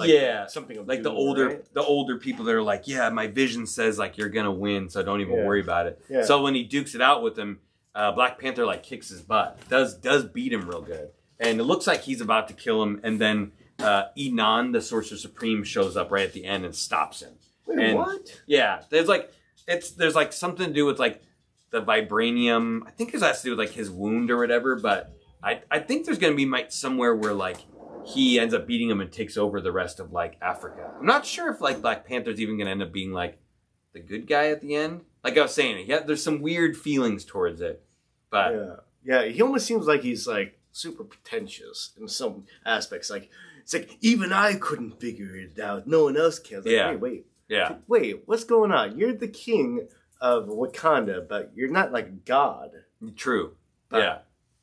Speaker 2: something of
Speaker 1: like
Speaker 2: doom,
Speaker 1: the older people that are like, yeah, my vision says like you're gonna win, so don't even worry about it. Yeah. So when he dukes it out with him, Black Panther like kicks his butt, does beat him real good, and it looks like he's about to kill him, and then Inan, the Sorcerer Supreme, shows up right at the end and stops him.
Speaker 2: Wait, what?
Speaker 1: Yeah, there's like something to do with like the vibranium. I think it has to do with like his wound or whatever, but I think there's going to be somewhere where like he ends up beating him and takes over the rest of like Africa. I'm not sure if like Black Panther's even going to end up being like the good guy at the end. Like I was saying, there's some weird feelings towards it. But
Speaker 2: yeah, he almost seems like he's like super pretentious in some aspects. Like it's like even I couldn't figure it out. No one else can. Like, wait, what's going on? You're the king of Wakanda, but you're not like God.
Speaker 1: True.
Speaker 2: But
Speaker 1: yeah.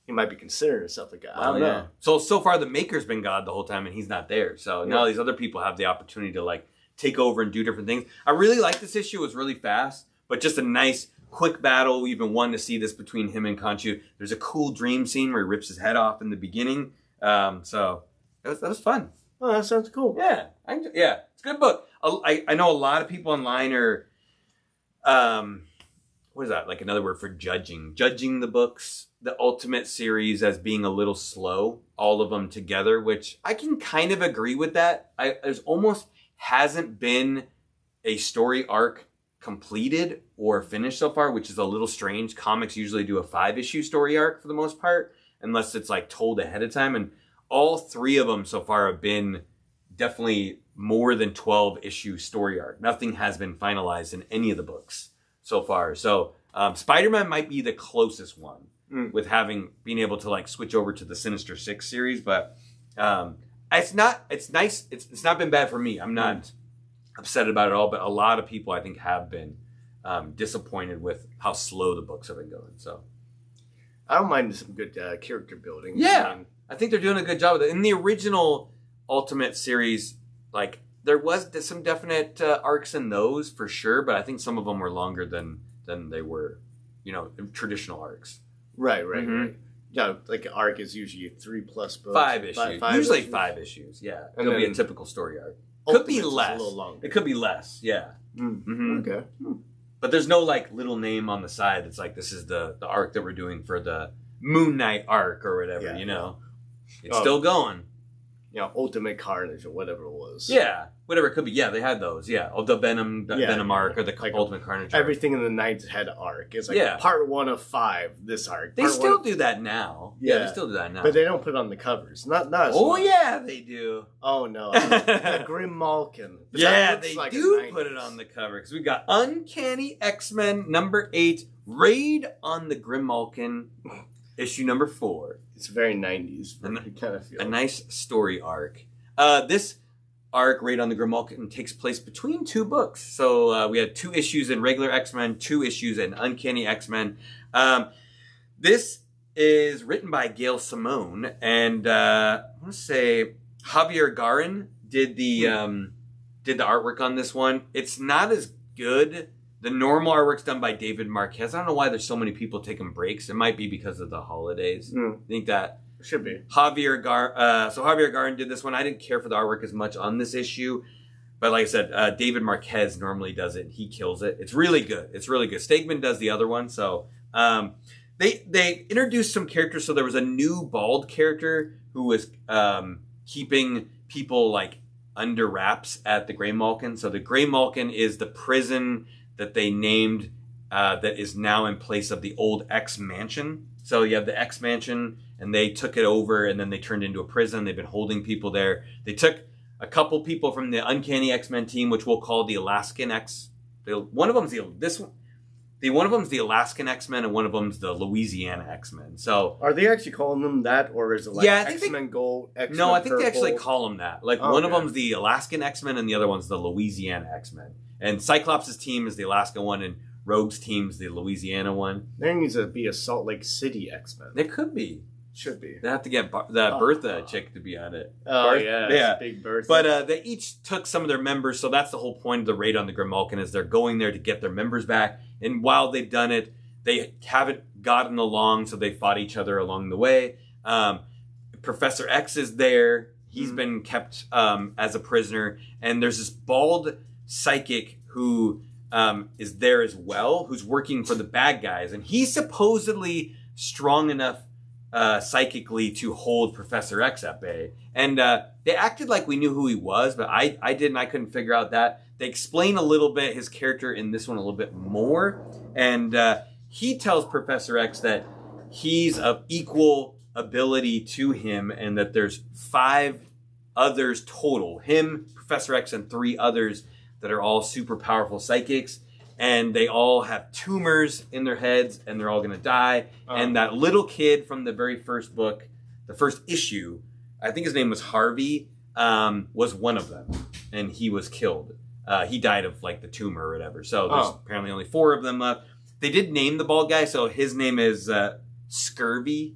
Speaker 2: He might be considering himself a god. I don't know.
Speaker 1: So far, the Maker's been God the whole time, and he's not there. So now these other people have the opportunity to like take over and do different things. I really like this issue. It was really fast, but just a nice, quick battle. We've been wanting to see this between him and Khonshu. There's a cool dream scene where he rips his head off in the beginning. So that was fun.
Speaker 2: Oh, that sounds cool.
Speaker 1: Yeah, it's a good book. I know a lot of people online are what is that? Like another word for judging the books, the Ultimate series as being a little slow, all of them together, which I can kind of agree with that. There's almost hasn't been a story arc completed or finished so far, which is a little strange. Comics usually do a 5-issue story arc for the most part, unless it's like told ahead of time. And all 3 of them so far have been definitely more than 12-issue story arc. Nothing has been finalized in any of the books so far. So SpiderMan might be the closest one with being able to like switch over to the Sinister Six series, but it's nice. It's not been bad for me. I'm not upset about it all, but a lot of people I think have been disappointed with how slow the books have been going. So
Speaker 2: I don't mind some good character building.
Speaker 1: Yeah, I think they're doing a good job with it. In the original Ultimate series, like there was some definite arcs in those for sure, but I think some of them were longer than they were, traditional arcs.
Speaker 2: Right. Yeah, like an arc is usually 3+ books.
Speaker 1: 5 issues. Usually 5 issues, yeah. It'll be a typical story arc. Could be less. A little longer. It could be less, yeah.
Speaker 2: Okay.
Speaker 1: But there's no like little name on the side that's like, this is the arc that we're doing for the Moon Knight arc or whatever, It's still going.
Speaker 2: Ultimate Carnage or whatever it was.
Speaker 1: Yeah, whatever it could be. Yeah, they had those. Yeah, the Venom arc or the like Ultimate Carnage arc.
Speaker 2: Everything in the Knights had arc. It's like part 1 of 5, this arc.
Speaker 1: They still do that now. Yeah, they still do that now.
Speaker 2: But they don't put it on the covers. Not as
Speaker 1: much. Yeah, they do.
Speaker 2: Oh, no. The Grim Malkin.
Speaker 1: Yeah, they do put it on the cover. Because we've got Uncanny XMen number 8, Raid on the Grim Malkin, issue number 4.
Speaker 2: It's very 90s. Kind of feel
Speaker 1: a nice story arc. This arc, Raid on the Grim Malkin, takes place between 2 books. So we had 2 issues in regular X-Men, 2 issues in Uncanny X-Men. This is written by Gail Simone, and I want to say Javier Garin did the artwork on this one. It's not as good. The normal artwork's done by David Marquez. I don't know why there's so many people taking breaks. It might be because of the holidays. I think that
Speaker 2: should be.
Speaker 1: Javier Garin did this one. I didn't care for the artwork as much on this issue. But like I said, David Marquez normally does it. He kills it. It's really good. Stegman does the other one. So they introduced some characters. So there was a new bald character who was keeping people like under wraps at the Grey Malkin. So the Grey Malkin is the prison that they named that is now in place of the old X Mansion. So you have the X Mansion, and they took it over, and then they turned it into a prison. They've been holding people there. They took a couple people from the Uncanny X-Men team, which we'll call the Alaskan X. One of them's the Alaskan X-Men, and one of them's the Louisiana X-Men. So
Speaker 2: are they actually calling them that, or is it like X-Men Gold, X-Men
Speaker 1: No, I think they actually call them that. Like one of them's the Alaskan X-Men, and the other one's the Louisiana X-Men. And Cyclops' team is the Alaska one, and Rogue's team's the Louisiana one.
Speaker 2: There needs to be a Salt Lake City X-Men.
Speaker 1: There could be.
Speaker 2: Should be.
Speaker 1: They have to get that Bertha chick to be on it.
Speaker 2: Oh, yeah. Big Bertha.
Speaker 1: But they each took some of their members, so that's the whole point of the Raid on the Grim Malkin, is they're going there to get their members back. And while they've done it, they haven't gotten along, so they fought each other along the way. Professor X is there. He's been kept as a prisoner. And there's this bald psychic who is there as well, who's working for the bad guys. And he's supposedly strong enough psychically to hold Professor X at bay. And they acted like we knew who he was, but I didn't. I couldn't figure out that. They explain a little bit his character in this one a little bit more. And he tells Professor X that he's of equal ability to him, and that there's 5 others total. Him, Professor X, and 3 others that are all super powerful psychics. And they all have tumors in their heads, and they're all going to die. And that little kid from the very first book, the first issue, I think his name was Harvey, was one of them. And he was killed. He died of like the tumor or whatever. So there's apparently only 4 of them left. They did name the bald guy. So his name is Scurvy,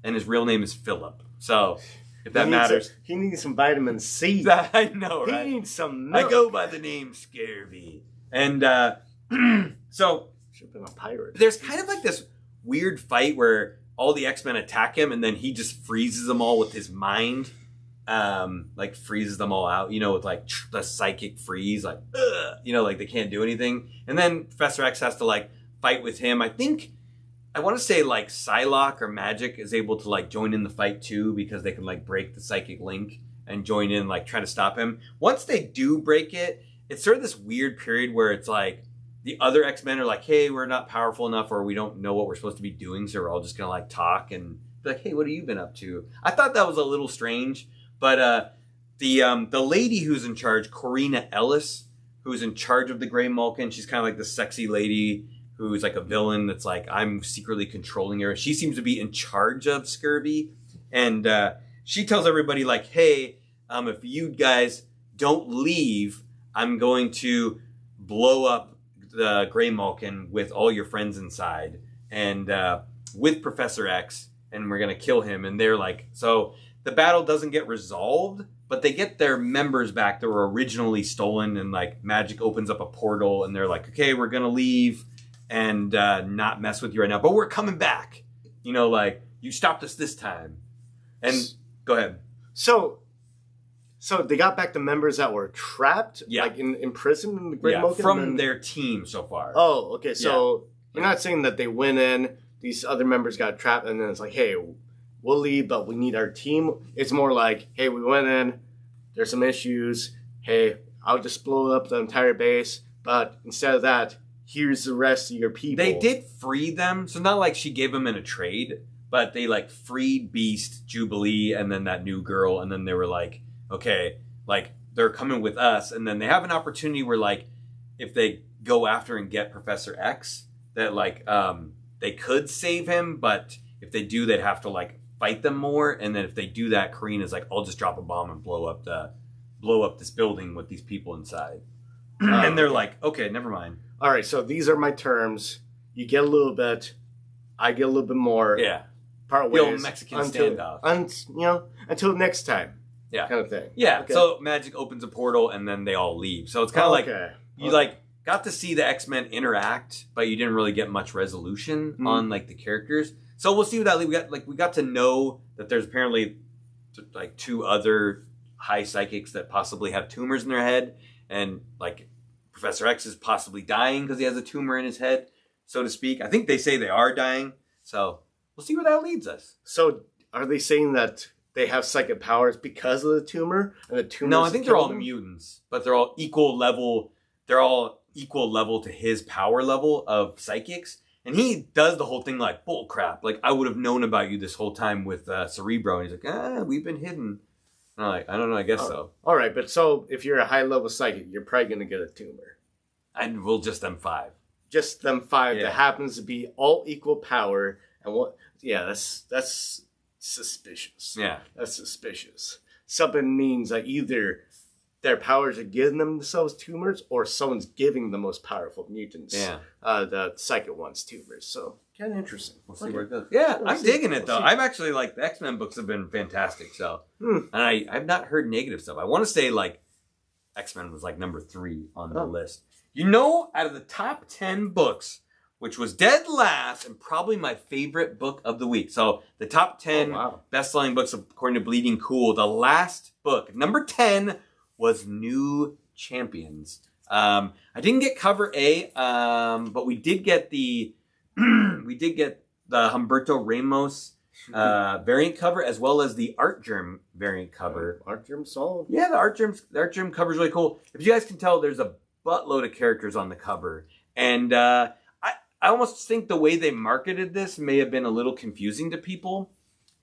Speaker 1: and his real name is Philip. So if that matters.
Speaker 2: He needs some vitamin C.
Speaker 1: I know, right?
Speaker 2: He needs some milk.
Speaker 1: I go by the name Scurvy. And so
Speaker 2: should have been a pirate.
Speaker 1: There's kind of like this weird fight where all the X-Men attack him, and then he just freezes them all with his mind. Like freezes them all out, with like the psychic freeze, like, like they can't do anything. And then Professor X has to like fight with him. I want to say like Psylocke or Magic is able to like join in the fight too, because they can like break the psychic link and join in, like try to stop him. Once they do break it, it's sort of this weird period where it's like the other X-Men are like, hey, we're not powerful enough, or we don't know what we're supposed to be doing, so we're all just gonna like talk and be like, hey, what have you been up to? I thought that was a little strange, but the lady who's in charge, Corina Ellis, who's in charge of the Grey Malkin, she's kind of like the sexy lady who's like a villain that's like, I'm secretly controlling her. She seems to be in charge of Scurvy, and she tells everybody like, hey, if you guys don't leave, I'm going to blow up the Grey Malkin with all your friends inside, and with Professor X, and we're gonna kill him. And they're like, so the battle doesn't get resolved, but they get their members back that were originally stolen, and like Magic opens up a portal, and they're like, okay, we're gonna leave and not mess with you right now, but we're coming back. You know, like, you stopped us this time. And go ahead.
Speaker 2: So they got back the members that were trapped, like in prison in the Great Malkin?
Speaker 1: From their team so far.
Speaker 2: Oh, okay. So you're not saying that they went in, these other members got trapped, and then it's like, hey, we'll leave, but we need our team. It's more like, hey, we went in, there's some issues. Hey, I'll just blow up the entire base, but instead of that, here's the rest of your people.
Speaker 1: They did free them, so not like she gave them in a trade, but they like freed Beast, Jubilee, and then that new girl, and then they were like, okay, like, they're coming with us, and then they have an opportunity where, like, if they go after and get Professor X, that, like, they could save him, but if they do, they'd have to, like, fight them more, and then if they do that, Karina's like, I'll just drop a bomb and blow up this building with these people inside. And they're like, okay, never mind.
Speaker 2: All right, so these are my terms. You get a little bit, I get a little bit more.
Speaker 1: Yeah.
Speaker 2: Part ways.
Speaker 1: The old Mexican standoff.
Speaker 2: Until next time.
Speaker 1: Yeah.
Speaker 2: Kind of thing.
Speaker 1: Yeah.
Speaker 2: Okay.
Speaker 1: So Magic opens a portal and then they all leave. So it's kind of like you like got to see the X-Men interact, but you didn't really get much resolution on like the characters. So we'll see what that leaves. We got to know that there's apparently like 2 other high psychics that possibly have tumors in their head, and like Professor X is possibly dying because he has a tumor in his head, so to speak. I think they say they are dying. So we'll see where that leads us.
Speaker 2: So are they saying that they have psychic powers because of the tumor, and the tumor?
Speaker 1: No, I think they're all mutants, but they're all equal level. They're all equal level to his power level of psychics, and he does the whole thing like, bull crap. Like, I would have known about you this whole time with Cerebro, and he's like, we've been hidden. And I'm like, I don't know, I guess so.
Speaker 2: All right, but so if you're a high level psychic, you're probably gonna get a tumor.
Speaker 1: And we'll just them 5.
Speaker 2: Just them 5 that happens to be all equal power, and what? Yeah, that's suspicious.
Speaker 1: Yeah.
Speaker 2: That's suspicious. Something means that either their powers are giving themselves tumors, or someone's giving the most powerful mutants, the psychic ones, tumors. So, kind of interesting.
Speaker 1: We'll see where it goes. Yeah, I'm digging it, though. I'm actually, like, the X-Men books have been fantastic, so. And I've not heard negative stuff. I want to say, like, X-Men was, like, number 3 on the list. You know, out of the top 10 books, which was dead last and probably my favorite book of the week. So the top 10 best-selling books according to Bleeding Cool. The last book, number 10, was New Champions. I didn't get cover A, but we did get the Humberto Ramos variant cover, as well as the Art Germ variant cover.
Speaker 2: Art Germ solid.
Speaker 1: Yeah, the Art Germ cover is really cool. If you guys can tell, there's a buttload of characters on the cover, and I almost think the way they marketed this may have been a little confusing to people.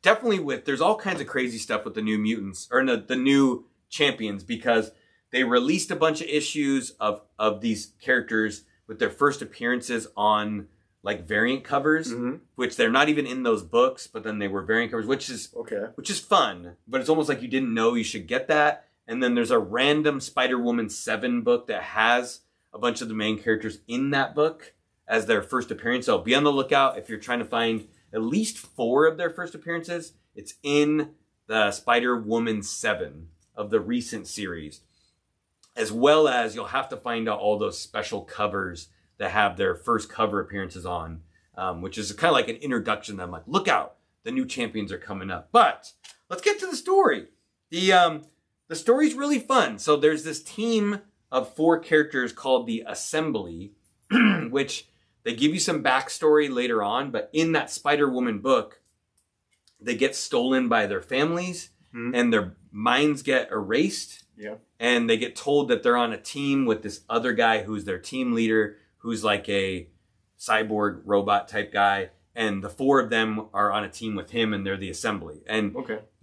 Speaker 1: Definitely there's all kinds of crazy stuff with the New Mutants, or no, the New Champions, because they released a bunch of issues of these characters with their first appearances on like variant covers, which they're not even in those books, but then they were variant covers, which is fun, but it's almost like you didn't know you should get that. And then there's a random Spider-Woman 7 book that has a bunch of the main characters in that book as their first appearance. So be on the lookout if you're trying to find at least 4 of their first appearances. It's in the Spider-Woman 7 of the recent series. As well as you'll have to find out all those special covers that have their first cover appearances on, which is kind of like an introduction to them. Like, look out, the New Champions are coming up. But let's get to the story. The story's really fun. So there's this team of 4 characters called the Assembly, which they give you some backstory later on, but in that Spider-Woman book, they get stolen by their families and their minds get erased.
Speaker 2: Yeah.
Speaker 1: And they get told that they're on a team with this other guy who's their team leader, who's like a cyborg robot type guy. And the 4 of them are on a team with him, and they're the assembly. And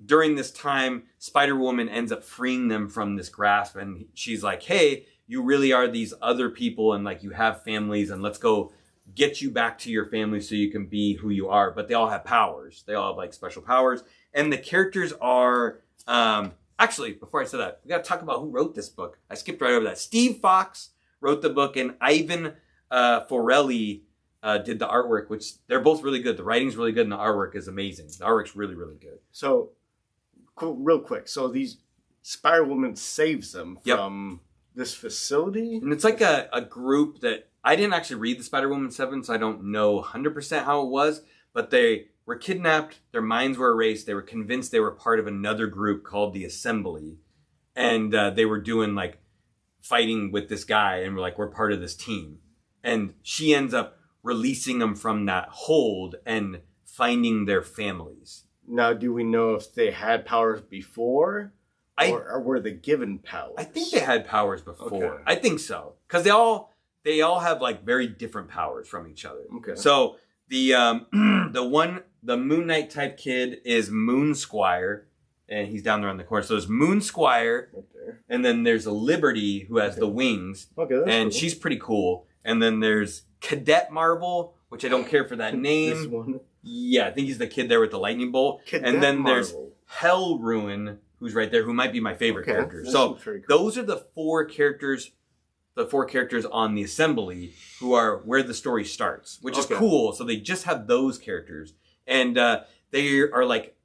Speaker 1: during this time, Spider-Woman ends up freeing them from this grasp. And she's like, hey, you really are these other people, and like you have families, and let's go get you back to your family so you can be who you are. But they all have powers. They all have like special powers. And the characters are, actually, before I say that, we got to talk about who wrote this book. I skipped right over that. Steve Fox wrote the book, and Ivan Forelli did the artwork, which they're both really good. The writing's really good, and the artwork is amazing. The artwork's really, really good.
Speaker 2: So, real quick. So these Spider-Woman saves them from this facility?
Speaker 1: And it's like a group that... I didn't actually read the Spider-Woman 7, so I don't know 100% how it was, but they were kidnapped, their minds were erased, they were convinced they were part of another group called the Assembly, and they were doing, like, fighting with this guy, and we're part of this team. And she ends up releasing them from that hold and finding their families.
Speaker 2: Now, do we know if they had powers before? Or were they given powers?
Speaker 1: I think they had powers before. Okay. I think so. Because they all have like very different powers from each other.
Speaker 2: Okay.
Speaker 1: So the Moon Knight type kid is Moon Squire, and he's down there on the corner. So there's Moon Squire, right there. And then there's a Liberty who has the wings.
Speaker 2: Okay, that's
Speaker 1: and
Speaker 2: cool.
Speaker 1: She's pretty cool. And then there's Cadet Marvel, which I don't care for that name.
Speaker 2: This one?
Speaker 1: Yeah, I think he's the kid there with the lightning bolt.
Speaker 2: Cadet
Speaker 1: and then
Speaker 2: Marvel.
Speaker 1: There's Hell Ruin, who's right there, who might be my favorite character. So
Speaker 2: cool.
Speaker 1: Those are the 4 characters on the Assembly who are where the story starts, which is cool. So they just have those characters. And they are like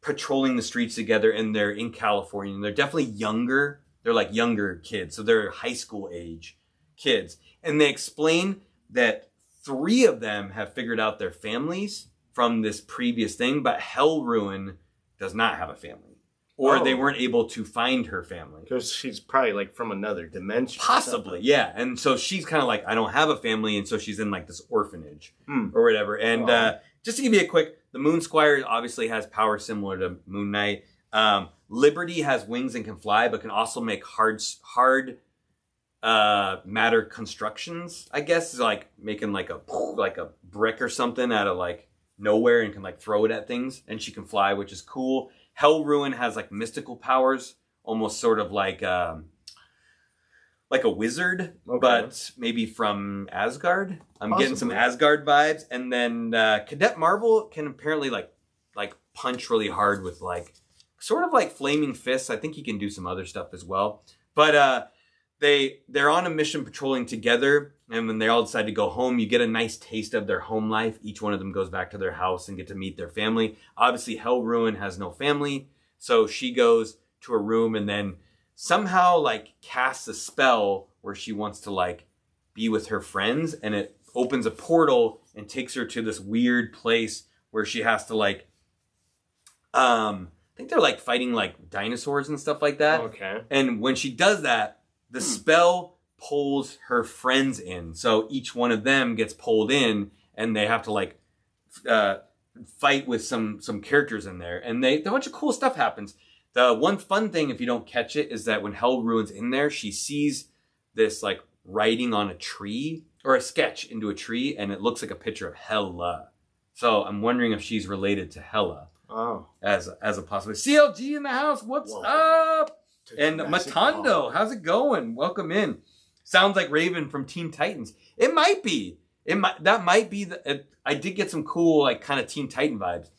Speaker 1: patrolling the streets together, and they're in California. And they're definitely younger. They're like younger kids. So they're high school age kids. And they explain that 3 of them have figured out their families from this previous thing, but Hell Ruin does not have a family. Or they weren't able to find her family.
Speaker 2: Because she's probably like from another dimension.
Speaker 1: Possibly, yeah. And so she's kind of like, I don't have a family, and so she's in like this orphanage or whatever. And just to give you a quick, the Moon Squire obviously has power similar to Moon Knight. Liberty has wings and can fly, but can also make hard matter constructions, I guess. Like making like a brick or something out of like nowhere, and can like throw it at things. And she can fly, which is cool. Hell Ruin has like mystical powers, almost sort of like a wizard, but maybe from Asgard. I'm getting some Asgard vibes. And then Cadet Marvel can apparently like punch really hard with like sort of like flaming fists. I think he can do some other stuff as well. But they're on a mission patrolling together, and when they all decide to go home, you get a nice taste of their home life. Each one of them goes back to their house and get to meet their family. Obviously, Hell Ruin has no family, so she goes to a room and then somehow like casts a spell where she wants to like be with her friends, and it opens a portal and takes her to this weird place where she has to like I think they're like fighting like dinosaurs and stuff like that.
Speaker 2: Okay.
Speaker 1: And when she does that, the spell pulls her friends in. So each one of them gets pulled in, and they have to like fight with some characters in there. And a bunch of cool stuff happens. The one fun thing, if you don't catch it, is that when Hell Ruin's in there, she sees this like writing on a tree, or a sketch into a tree, and it looks like a picture of Hela. So I'm wondering if she's related to Hela.
Speaker 2: Oh.
Speaker 1: As a possibility. CLG in the house, what's up? And Matando, how's it going? Welcome in. Sounds like Raven from Teen Titans. It might be. That might be I did get some cool like kind of Teen Titan vibes.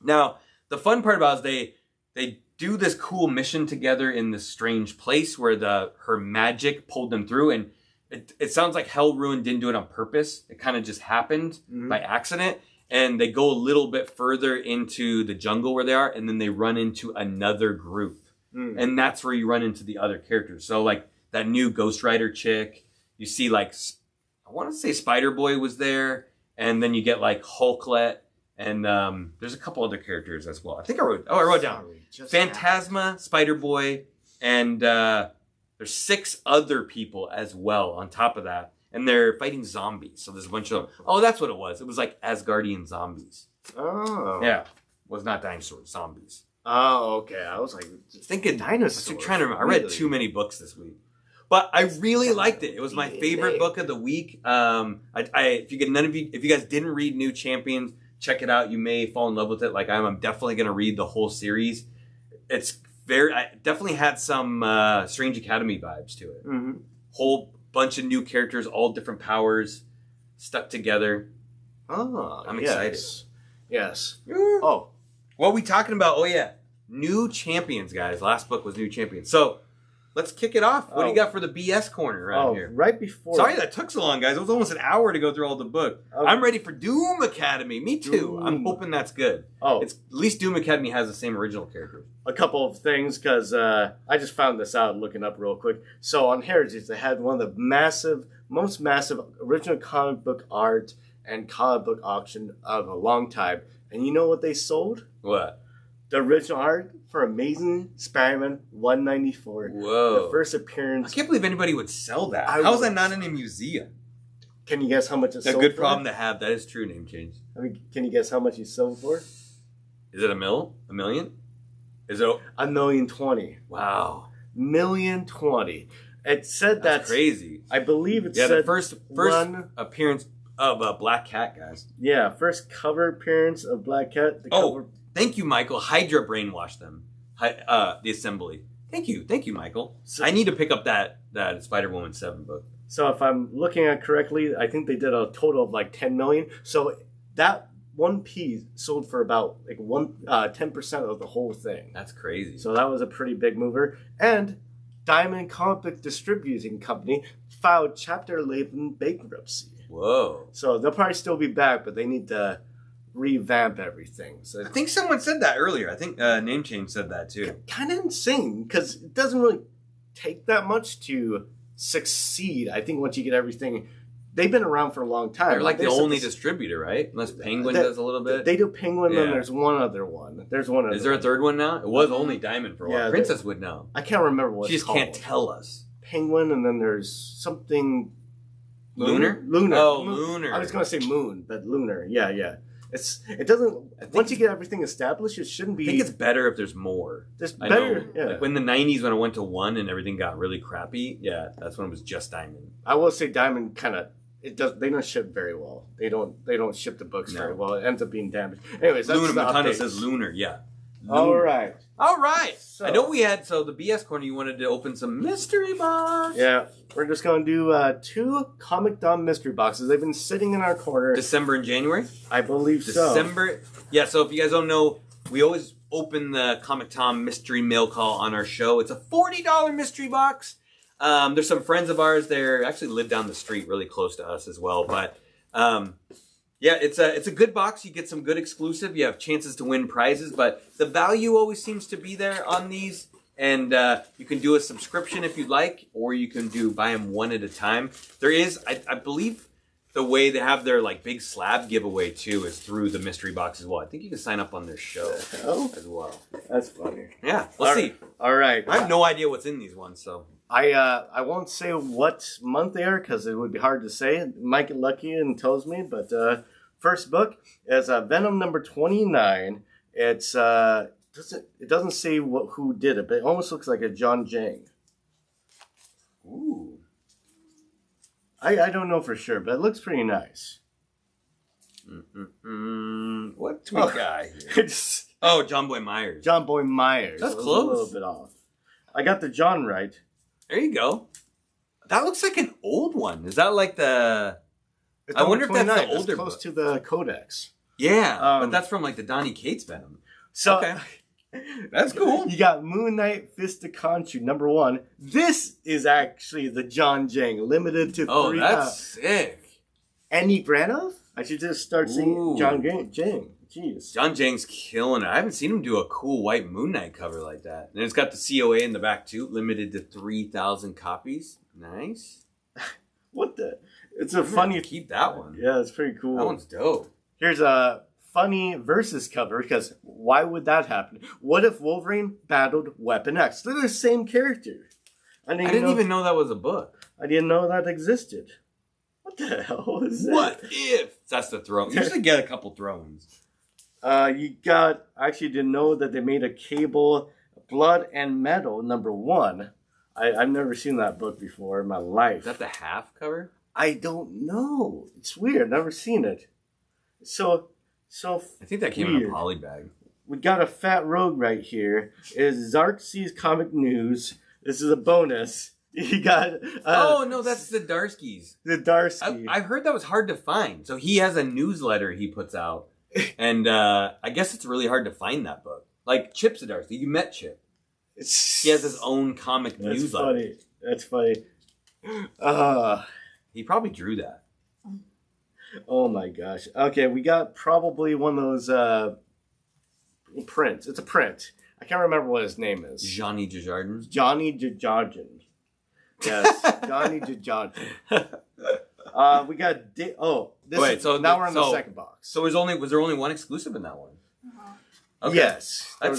Speaker 1: Now, the fun part about it is they do this cool mission together in this strange place where her magic pulled them through, and it sounds like Hell Ruin didn't do it on purpose. It kind of just happened by accident. And they go a little bit further into the jungle where they are, and then they run into another group. And that's where you run into the other characters. So like that new Ghost Rider chick, you see like, I want to say Spider-Boy was there, and then you get like Hulklet, and there's a couple other characters as well. I think I wrote down Phantasma, Spider-Boy, and there's 6 other people as well on top of that. and they're fighting zombies. So there's a bunch of them. Oh, that's what it was. It was like Asgardian zombies.
Speaker 2: Oh.
Speaker 1: Yeah. Was not dinosaurs, zombies.
Speaker 2: Oh, okay. I was like,
Speaker 1: thinking
Speaker 2: dinosaurs.
Speaker 1: I'm trying to remember. I read too many books this week. But I really liked it. It was my favorite book of the week. If you guys didn't read New Champions, check it out. You may fall in love with it like I am. I'm definitely going to read the whole series. I definitely had some Strange Academy vibes to it.
Speaker 2: Mm-hmm.
Speaker 1: Whole bunch of new characters, all different powers, stuck together.
Speaker 2: Oh,
Speaker 1: I'm excited.
Speaker 2: Yes. Oh.
Speaker 1: What are we talking about? Oh, yeah. New Champions, guys. Last book was New Champions. So, let's kick it off. What do you got for the BS corner around here?
Speaker 2: Right before...
Speaker 1: Sorry that took so long, guys. It was almost an hour to go through all the book. I'm ready for Doom Academy. Me too.
Speaker 2: Doom.
Speaker 1: I'm hoping that's good. At least Doom Academy has the same original characters.
Speaker 2: A couple of things, because I just found this out looking up real quick. So, on Heritage, they had one of the most massive original comic book art and comic book auction of a long time. And you know what they sold?
Speaker 1: What?
Speaker 2: The original art for Amazing Spider-Man 194.
Speaker 1: Whoa.
Speaker 2: The first appearance.
Speaker 1: I can't believe anybody would sell that. How is that not in a museum?
Speaker 2: Can you guess how much it sold for?
Speaker 1: It's a good problem to have. That is true, name change.
Speaker 2: I mean, can you guess how much he sold for?
Speaker 1: Is it $1 million? Is it
Speaker 2: $1,020,000?
Speaker 1: Wow.
Speaker 2: $1,020,000. It said
Speaker 1: that's crazy.
Speaker 2: I believe it said
Speaker 1: the first appearance of Black Cat, guys.
Speaker 2: Yeah, first cover appearance of Black Cat.
Speaker 1: Thank you, Michael. Hydra brainwashed them. The Assembly. Thank you, Michael. So, I need to pick up that Spider-Woman 7 book.
Speaker 2: So if I'm looking at it correctly, I think they did a total of like $10 million. So that one piece sold for about 10% of the whole thing.
Speaker 1: That's crazy.
Speaker 2: So that was a pretty big mover. And Diamond Comic Book Distributing Company filed Chapter 11 bankruptcy.
Speaker 1: Whoa.
Speaker 2: So they'll probably still be back, but they need to revamp everything. So
Speaker 1: I think someone said that earlier. I think Name Change said that too.
Speaker 2: Kind of insane, because it doesn't really take that much to succeed. I think once you get everything, they've been around for a long time.
Speaker 1: They're like the only distributor, right? Unless Penguin does a little bit.
Speaker 2: They do Penguin, and there's one other one.
Speaker 1: Is there a third one now? It was only Diamond for a while.
Speaker 2: Yeah,
Speaker 1: Princess would know.
Speaker 2: I can't remember what it's called.
Speaker 1: She just can't tell us.
Speaker 2: Penguin, and then there's something...
Speaker 1: Lunar?
Speaker 2: Lunar.
Speaker 1: Oh,
Speaker 2: Moon.
Speaker 1: Lunar.
Speaker 2: I was going to say Moon, but Lunar. Yeah. It doesn't... Once you get everything established, it shouldn't be...
Speaker 1: I think it's better if there's more.
Speaker 2: There's better, yeah.
Speaker 1: Like when the 90s, when I went to 1 and everything got really crappy, that's when it was just Diamond.
Speaker 2: I will say Diamond kind of... They don't ship very well. They don't ship the books very well. It ends up being damaged. Anyways, that's
Speaker 1: Lunar
Speaker 2: the
Speaker 1: Matano
Speaker 2: update.
Speaker 1: says Lunar, yeah.
Speaker 2: Lunar. All right.
Speaker 1: So, I know we had, the BS corner, you wanted to open some mystery box.
Speaker 2: Yeah. We're just going to do 2 Comic Dom mystery boxes. They've been sitting in our corner.
Speaker 1: December and January?
Speaker 2: I believe so.
Speaker 1: December. Yeah, so if you guys don't know, we always open the Comic Tom mystery mail call on our show. It's a $40 mystery box. There's some friends of ours. They actually live down the street really close to us as well. But it's a good box. You get some good exclusive. You have chances to win prizes. But the value always seems to be there on these. And you can do a subscription if you'd like, or you can buy them one at a time. There is, I believe, the way they have their big slab giveaway too is through the mystery box as well. I think you can sign up on their show as well.
Speaker 2: That's funny.
Speaker 1: Yeah, let's see.
Speaker 2: All right.
Speaker 1: I have no idea what's in these ones, so.
Speaker 2: I won't say what month they are because it would be hard to say. Might get lucky and tells me, but first book is Venom number 29. It's it doesn't say who did it, but it almost looks like a John Jang.
Speaker 1: Ooh.
Speaker 2: I don't know for sure, but it looks pretty nice.
Speaker 1: What do we got here? Oh, John Boy Myers.
Speaker 2: John Boy Myers.
Speaker 1: That's close.
Speaker 2: A little bit off. I got the John right.
Speaker 1: There you go. That looks like an old one. Is that like the... I wonder if that's the older
Speaker 2: close
Speaker 1: book.
Speaker 2: to the Codex.
Speaker 1: Yeah, but that's from the Donny Cates Venom.
Speaker 2: So,
Speaker 1: okay. That's cool.
Speaker 2: You got Moon Knight Fist of Khonshu, number 1. This is actually the John Jang, limited to 3.
Speaker 1: Oh, that's sick.
Speaker 2: Annie Granov? I should just start seeing John Jang. Jeez.
Speaker 1: John Jang's killing it. I haven't seen him do a cool white Moon Knight cover like that. And it's got the COA in the back too, limited to 3,000 copies. Nice.
Speaker 2: What the? It's a funny...
Speaker 1: Keep that one.
Speaker 2: Yeah, it's pretty cool.
Speaker 1: That one's dope.
Speaker 2: Here's a funny versus cover, because why would that happen? What if Wolverine battled Weapon X? They're the same character.
Speaker 1: I didn't even know that was a book.
Speaker 2: I didn't know that existed. What the hell is that?
Speaker 1: What if? That's the throne. You usually get a couple thrones.
Speaker 2: You got... I actually didn't know that they made a Cable Blood and Metal #1. I've never seen that book before in my life.
Speaker 1: Is that the half cover?
Speaker 2: I don't know. It's weird. Never seen it. So
Speaker 1: I think that came in a poly bag.
Speaker 2: We got a fat rogue right here. Is Xerxes Comic News. This is a bonus. You got...
Speaker 1: oh, no, that's the Darskys.
Speaker 2: The Darsky.
Speaker 1: I've heard that was hard to find. So he has a newsletter he puts out. And I guess it's really hard to find that book. Like, Chip Zdarsky. You met Chip. He has his own comic newsletter.
Speaker 2: That's funny.
Speaker 1: He probably drew that.
Speaker 2: Oh my gosh. Okay, we got probably one of those prints. It's a print. I can't remember what his name is.
Speaker 1: Johnny Dujardin?
Speaker 2: Johnny Dujardin. Yes, Johnny Dujardin. We got... now we're on the second box.
Speaker 1: So was there only one exclusive in that one?
Speaker 2: Okay. Yes.
Speaker 1: I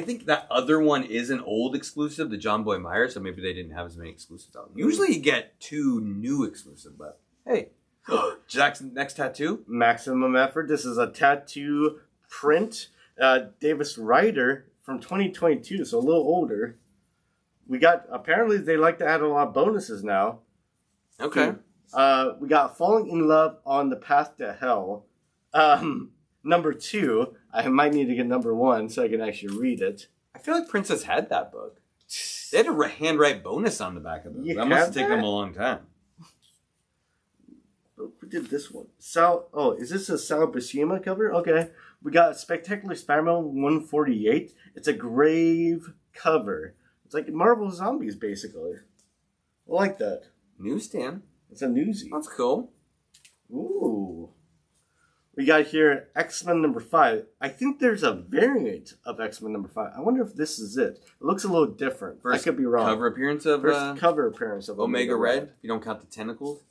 Speaker 1: think that other one is an old exclusive, the John Boy Meyer, so maybe they didn't have as many exclusives out. Usually you get 2 new exclusives, but hey. Jack's next tattoo?
Speaker 2: Maximum Effort. This is a tattoo print. Davis Ryder from 2022, so a little older. We got... Apparently they like to add a lot of bonuses now.
Speaker 1: Okay.
Speaker 2: We got Falling in Love on the Path to Hell. #2. I might need to get #1 so I can actually read it.
Speaker 1: I feel like Princess had that book. They had a handwrite bonus on the back of it. That must have taken them a long time.
Speaker 2: Who did this one? Is this a Sal Buscema cover? Okay. We got Spectacular Spider-Man 148. It's a grave cover. It's like Marvel Zombies, basically. I like that.
Speaker 1: Newsstand.
Speaker 2: It's a newsie.
Speaker 1: That's cool.
Speaker 2: Ooh. We got here X-Men #5. I think there's a variant of X-Men #5. I wonder if this is it. It looks a little different. I could be wrong.
Speaker 1: Cover appearance of Omega Red. If you don't count the tentacles.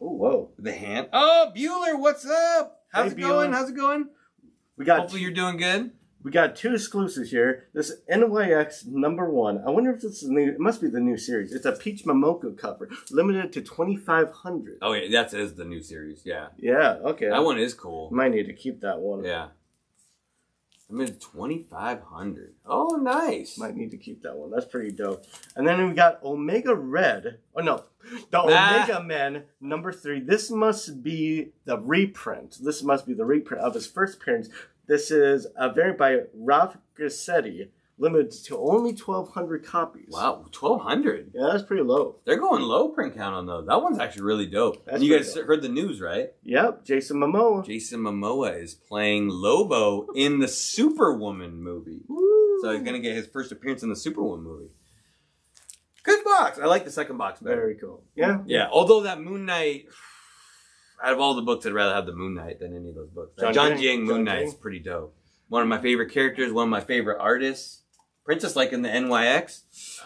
Speaker 2: Oh, whoa.
Speaker 1: The hand. Oh, Bueller, what's up? How's it going? Hopefully you're doing good.
Speaker 2: We got 2 exclusives here. This NYX #1. I wonder if this is new. It must be the new series. It's a Peach Momoko cover, limited to 2,500.
Speaker 1: Oh yeah, that is the new series. Yeah.
Speaker 2: Yeah. Okay.
Speaker 1: That one is cool.
Speaker 2: Might need to keep that one.
Speaker 1: Yeah. Limited 2,500. Oh, nice.
Speaker 2: Might need to keep that one. That's pretty dope. And then we got Omega Red. Oh no, the Omega Men #3. This must be the reprint. This must be the reprint of his first appearance. This is a variant by Ralph Grassetti, limited to only 1,200 copies.
Speaker 1: Wow, 1,200?
Speaker 2: Yeah, that's pretty low.
Speaker 1: They're going low print count on those. That one's actually really dope. And you guys heard the news, right?
Speaker 2: Yep, Jason Momoa.
Speaker 1: Jason Momoa is playing Lobo in the Superwoman movie.
Speaker 2: Woo.
Speaker 1: So he's going to get his first appearance in the Superwoman movie. Good box. I like the second box better.
Speaker 2: Very cool. Yeah.
Speaker 1: Yeah, although that Moon Knight... Out of all the books, I'd rather have the Moon Knight than any of those books. John Jiang Moon Knight's pretty dope. One of my favorite characters, one of my favorite artists. Princess like in the NYX.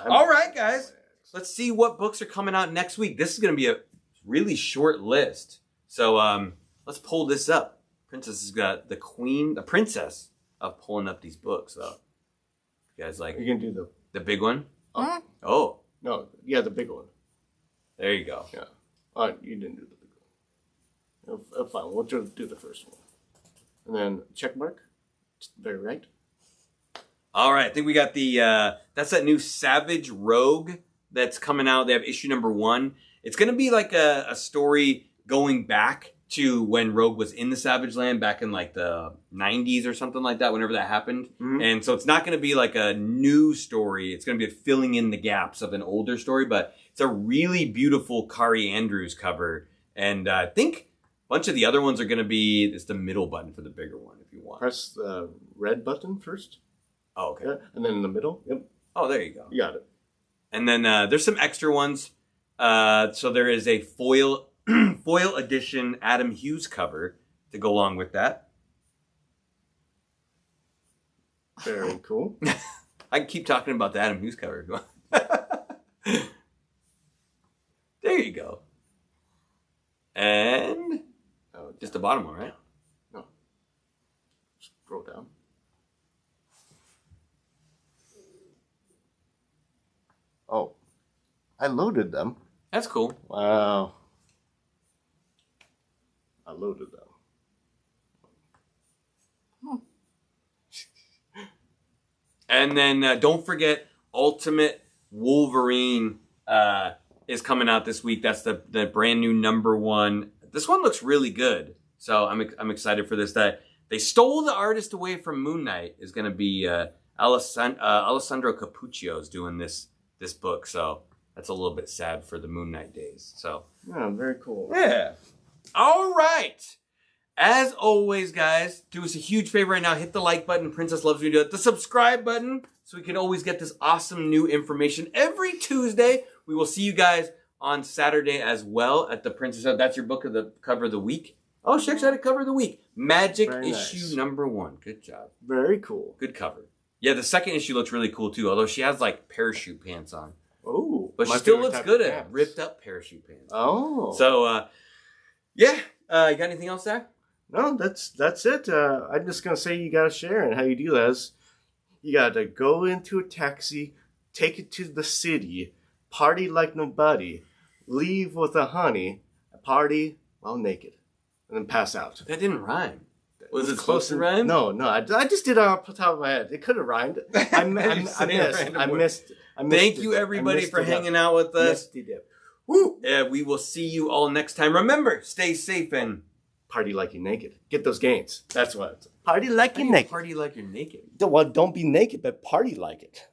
Speaker 1: All right, guys. Let's see what books are coming out next week. This is going to be a really short list. So let's pull this up. Princess has got the princess of pulling up these books. So you guys like...
Speaker 2: You can do
Speaker 1: the big one?
Speaker 2: Huh?
Speaker 1: Oh.
Speaker 2: No, yeah, the big one.
Speaker 1: There you go.
Speaker 2: Yeah. You didn't do the big one. Fine, we'll do the first one. And then check mark. Very right.
Speaker 1: All right, I think we got the... that's that new Savage Rogue that's coming out. They have issue #1. It's going to be like a story going back to when Rogue was in the Savage Land back in like the 90s or something like that, whenever that happened. Mm-hmm. And so it's not going to be like a new story. It's going to be filling in the gaps of an older story, but it's a really beautiful Kari Andrews cover. And I think... a bunch of the other ones are going to be... It's the middle button for the bigger one, if you want.
Speaker 2: Press the red button first.
Speaker 1: Oh, okay.
Speaker 2: Yeah, and then in the middle. Yep.
Speaker 1: Oh, there you go.
Speaker 2: You got it.
Speaker 1: And then there's some extra ones. So there is a foil edition Adam Hughes cover to go along with that.
Speaker 2: Very cool.
Speaker 1: I can keep talking about the Adam Hughes cover. There you go. And... just the bottom one, right?
Speaker 2: No. Scroll down. Oh. I loaded them.
Speaker 1: That's cool.
Speaker 2: Wow. I loaded them.
Speaker 1: And then don't forget, Ultimate Wolverine is coming out this week. That's the brand new #1. This one looks really good, so I'm excited for this. That they stole the artist away from Moon Knight is going to be Alessandro Cappuccio is doing this book, so that's a little bit sad for the Moon Knight days. So
Speaker 2: yeah, very cool.
Speaker 1: Yeah. All right. As always, guys, do us a huge favor right now. Hit the like button. Princess loves you to do it. The subscribe button so we can always get this awesome new information every Tuesday. We will see you guys on Saturday as well at the Princess. That's your book of the cover of the week. Oh, Shakes had a cover of the week. Magic issue #1. Good job.
Speaker 2: Very cool.
Speaker 1: Good cover. Yeah, the second issue looks really cool too, although she has like parachute pants on.
Speaker 2: Oh.
Speaker 1: But she still looks good at ripped up parachute pants.
Speaker 2: Oh.
Speaker 1: So, yeah. You got anything else, Zach?
Speaker 2: No, that's it. I'm just going to say you got to share. And how you do that is you got to go into a taxi, take it to the city, party like nobody, leave with a honey, party while naked, and then pass out.
Speaker 1: That didn't rhyme. Was it supposed to rhyme?
Speaker 2: No. I just did it off the top of my head. It could have rhymed. I missed.
Speaker 1: Thank you, everybody, for hanging out with us. Woo! We will see you all next time. Remember, stay safe and
Speaker 2: party like you're naked. Get those gains. That's what. Party like you're naked.
Speaker 1: Party like you're naked.
Speaker 2: Well, don't be naked, but party like it.